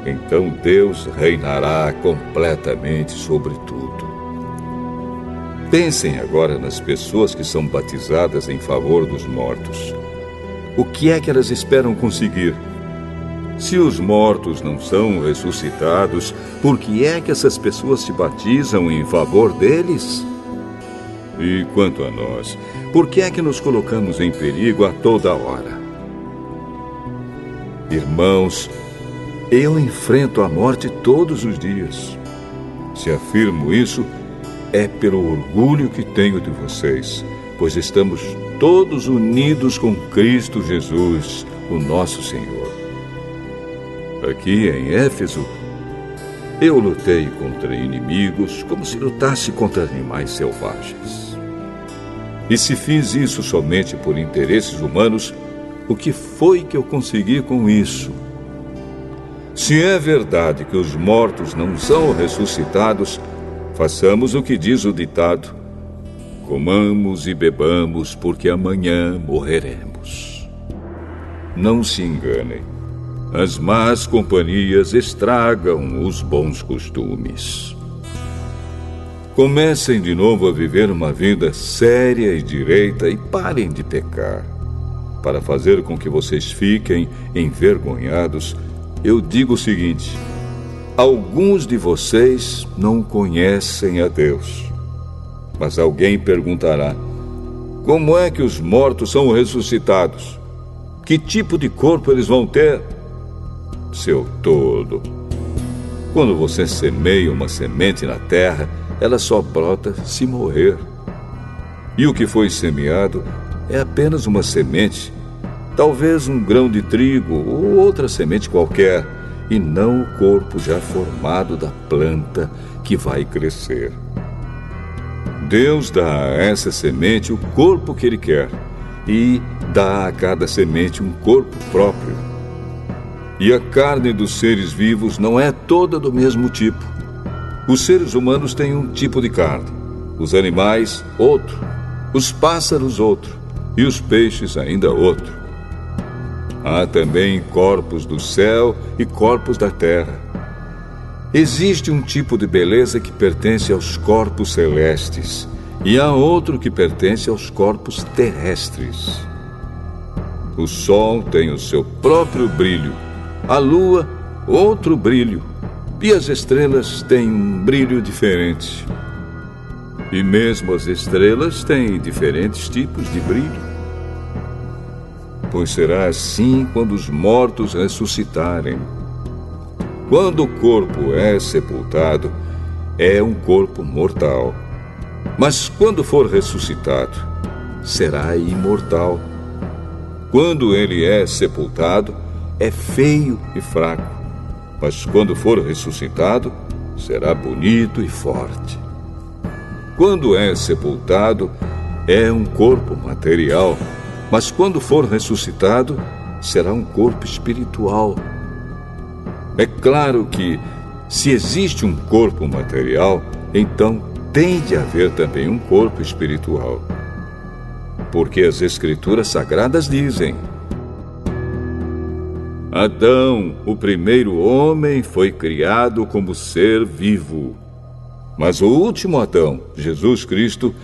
Então Deus reinará completamente sobre tudo. Pensem agora nas pessoas que são batizadas em favor dos mortos. O que é que elas esperam conseguir? Se os mortos não são ressuscitados, por que é que essas pessoas se batizam em favor deles? E quanto a nós, por que é que nos colocamos em perigo a toda hora? Irmãos, eu enfrento a morte todos os dias. Se afirmo isso, é pelo orgulho que tenho de vocês, pois estamos todos unidos com Cristo Jesus, o nosso Senhor. Aqui em Éfeso, eu lutei contra inimigos como se lutasse contra animais selvagens. E se fiz isso somente por interesses humanos, o que foi que eu consegui com isso? Se é verdade que os mortos não são ressuscitados, façamos o que diz o ditado: comamos e bebamos, porque amanhã morreremos. Não se enganem. As más companhias estragam os bons costumes. Comecem de novo a viver uma vida séria e direita e parem de pecar. Para fazer com que vocês fiquem envergonhados, eu digo o seguinte: alguns de vocês não conhecem a Deus. Mas alguém perguntará: como é que os mortos são ressuscitados? Que tipo de corpo eles vão ter? Seu tolo! Quando você semeia uma semente na terra, ela só brota se morrer. E o que foi semeado é apenas uma semente, talvez um grão de trigo ou outra semente qualquer, e não o corpo já formado da planta que vai crescer. Deus dá a essa semente o corpo que Ele quer e dá a cada semente um corpo próprio. E a carne dos seres vivos não é toda do mesmo tipo. Os seres humanos têm um tipo de carne, os animais outro, os pássaros outro e os peixes ainda outro. Há também corpos do céu e corpos da terra. Existe um tipo de beleza que pertence aos corpos celestes e há outro que pertence aos corpos terrestres. O sol tem o seu próprio brilho, a lua outro brilho e as estrelas têm um brilho diferente. E mesmo as estrelas têm diferentes tipos de brilho. pois será assim quando os mortos ressuscitarem. Quando o corpo é sepultado, é um corpo mortal. Mas quando for ressuscitado, será imortal. Quando ele é sepultado, é feio e fraco. Mas quando for ressuscitado, será bonito e forte. Quando é sepultado, é um corpo material. Mas quando for ressuscitado, será um corpo espiritual. É claro que, se existe um corpo material, então tem de haver também um corpo espiritual. Porque as Escrituras Sagradas dizem: Adão, o primeiro homem, foi criado como ser vivo. Mas o último Adão, Jesus Cristo,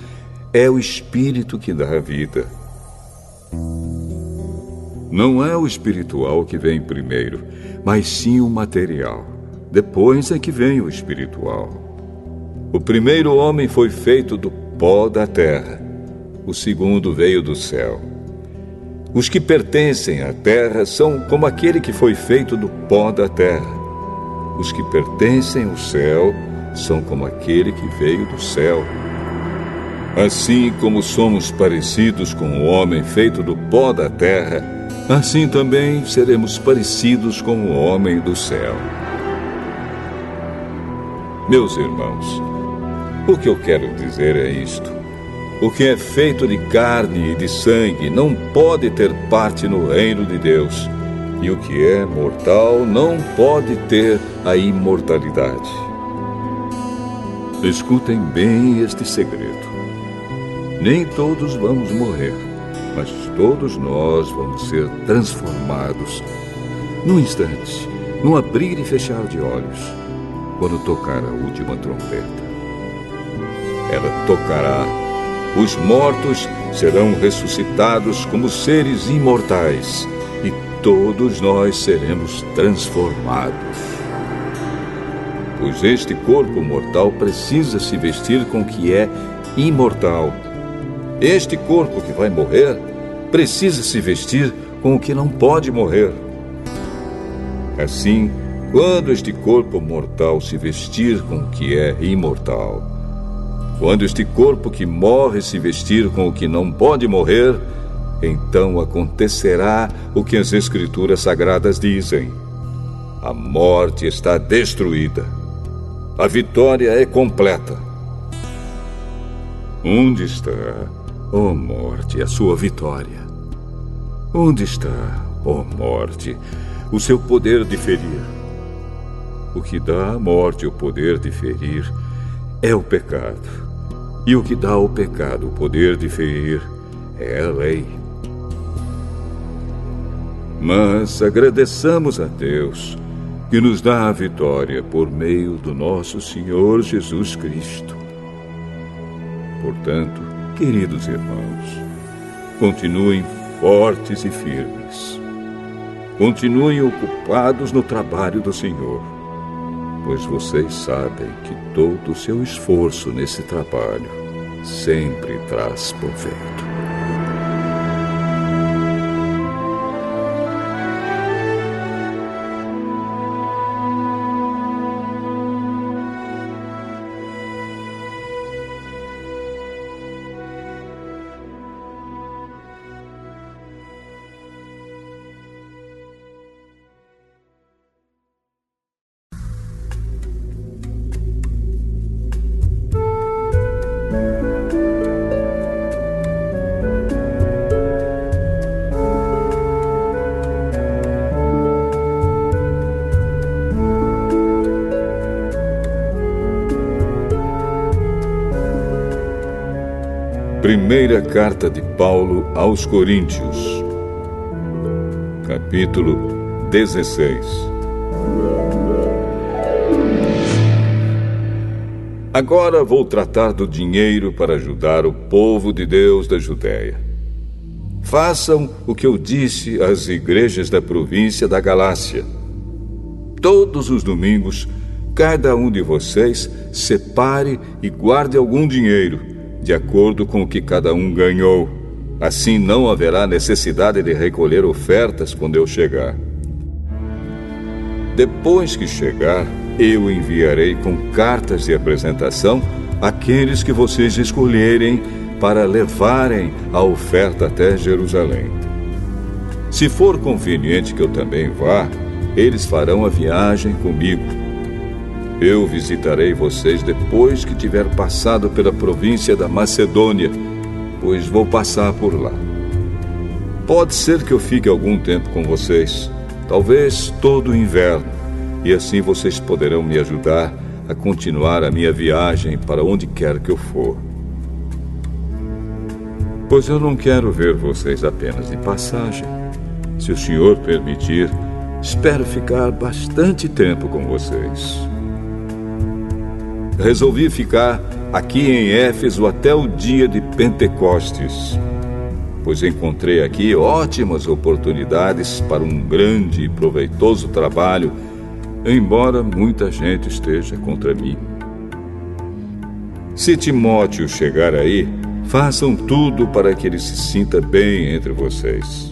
é o Espírito que dá a vida. Não é o espiritual que vem primeiro, mas sim o material. Depois é que vem o espiritual. O primeiro homem foi feito do pó da terra. O segundo veio do céu. Os que pertencem à terra são como aquele que foi feito do pó da terra. Os que pertencem ao céu são como aquele que veio do céu. Assim como somos parecidos com o homem feito do pó da terra, assim também seremos parecidos com o homem do céu. Meus irmãos, o que eu quero dizer é isto: o que é feito de carne e de sangue não pode ter parte no reino de Deus, e o que é mortal não pode ter a imortalidade. Escutem bem este segredo. Nem todos vamos morrer, mas todos nós vamos ser transformados num instante, num abrir e fechar de olhos, quando tocar a última trombeta. Ela tocará. Os mortos serão ressuscitados como seres imortais, e todos nós seremos transformados. Pois este corpo mortal precisa se vestir com o que é imortal. Este corpo que vai morrer precisa se vestir com o que não pode morrer. Assim, quando este corpo mortal se vestir com o que é imortal, quando este corpo que morre se vestir com o que não pode morrer, então acontecerá o que as Escrituras Sagradas dizem: a morte está destruída. A vitória é completa. Onde está, ó morte, a sua vitória? Onde está, ó morte, o seu poder de ferir? O que dá à morte o poder de ferir é o pecado. E o que dá ao pecado o poder de ferir é a lei. Mas agradeçamos a Deus, que nos dá a vitória por meio do nosso Senhor Jesus Cristo. Portanto, queridos irmãos, continuem fortes e firmes. Continuem ocupados no trabalho do Senhor, pois vocês sabem que todo o seu esforço nesse trabalho sempre traz proveito. Primeira carta de Paulo aos Coríntios, capítulo 16. Agora vou tratar do dinheiro para ajudar o povo de Deus da Judéia. Façam o que eu disse às igrejas da província da Galácia. Todos os domingos, cada um de vocês separe e guarde algum dinheiro, de acordo com o que cada um ganhou. Assim não haverá necessidade de recolher ofertas quando eu chegar. Depois que chegar, eu enviarei com cartas de apresentação aqueles que vocês escolherem para levarem a oferta até Jerusalém. Se for conveniente que eu também vá, eles farão a viagem comigo. Eu visitarei vocês depois que tiver passado pela província da Macedônia, pois vou passar por lá. Pode ser que eu fique algum tempo com vocês, talvez todo o inverno, e assim vocês poderão me ajudar a continuar a minha viagem para onde quer que eu for. Pois eu não quero ver vocês apenas de passagem. Se o Senhor permitir, espero ficar bastante tempo com vocês. Resolvi ficar aqui em Éfeso até o dia de Pentecostes, pois encontrei aqui ótimas oportunidades para um grande e proveitoso trabalho, embora muita gente esteja contra mim. Se Timóteo chegar aí, façam tudo para que ele se sinta bem entre vocês,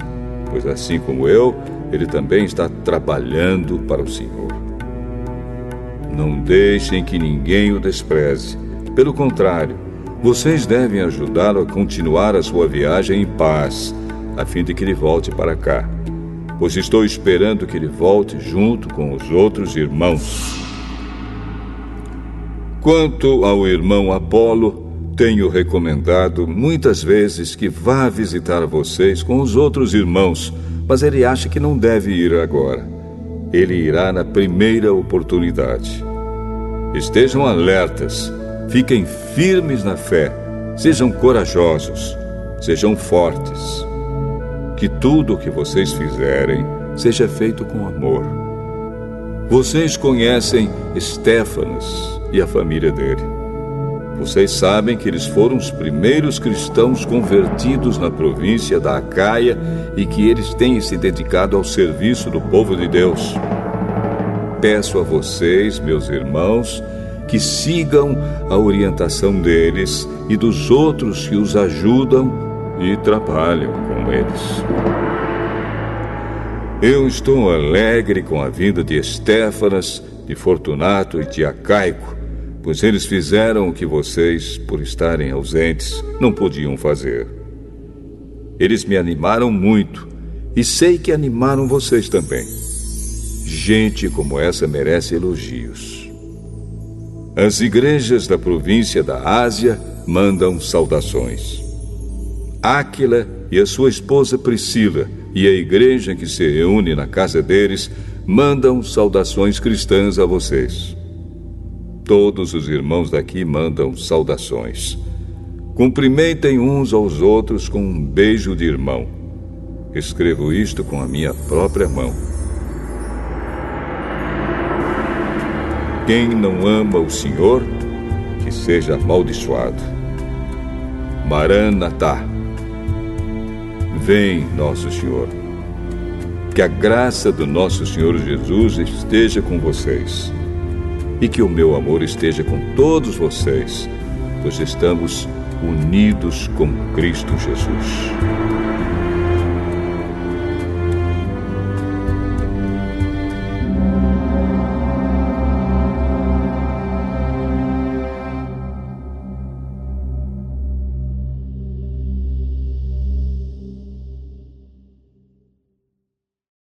pois assim como eu, ele também está trabalhando para o Senhor. Não deixem que ninguém o despreze. Pelo contrário, vocês devem ajudá-lo a continuar a sua viagem em paz, a fim de que ele volte para cá, pois estou esperando que ele volte junto com os outros irmãos. Quanto ao irmão Apolo, tenho recomendado muitas vezes que vá visitar vocês com os outros irmãos, mas ele acha que não deve ir agora. Ele irá na primeira oportunidade. Estejam alertas, fiquem firmes na fé, sejam corajosos, sejam fortes. Que tudo o que vocês fizerem seja feito com amor. Vocês conhecem Estéfanas e a família dele. Vocês sabem que eles foram os primeiros cristãos convertidos na província da Acaia e que eles têm se dedicado ao serviço do povo de Deus. Peço a vocês, meus irmãos, que sigam a orientação deles e dos outros que os ajudam e trabalham com eles. Eu estou alegre com a vinda de Estéfanas, de Fortunato e de Acaico, pois eles fizeram o que vocês, por estarem ausentes, não podiam fazer. Eles me animaram muito e sei que animaram vocês também. Gente como essa merece elogios. As igrejas da província da Ásia mandam saudações. Áquila e a sua esposa Priscila e a igreja que se reúne na casa deles mandam saudações cristãs a vocês. Todos os irmãos daqui mandam saudações. Cumprimentem uns aos outros com um beijo de irmão. Escrevo isto com a minha própria mão. Quem não ama o Senhor, que seja amaldiçoado. Maranatá. Vem, nosso Senhor. Que a graça do nosso Senhor Jesus esteja com vocês. E que o meu amor esteja com todos vocês, pois estamos unidos com Cristo Jesus.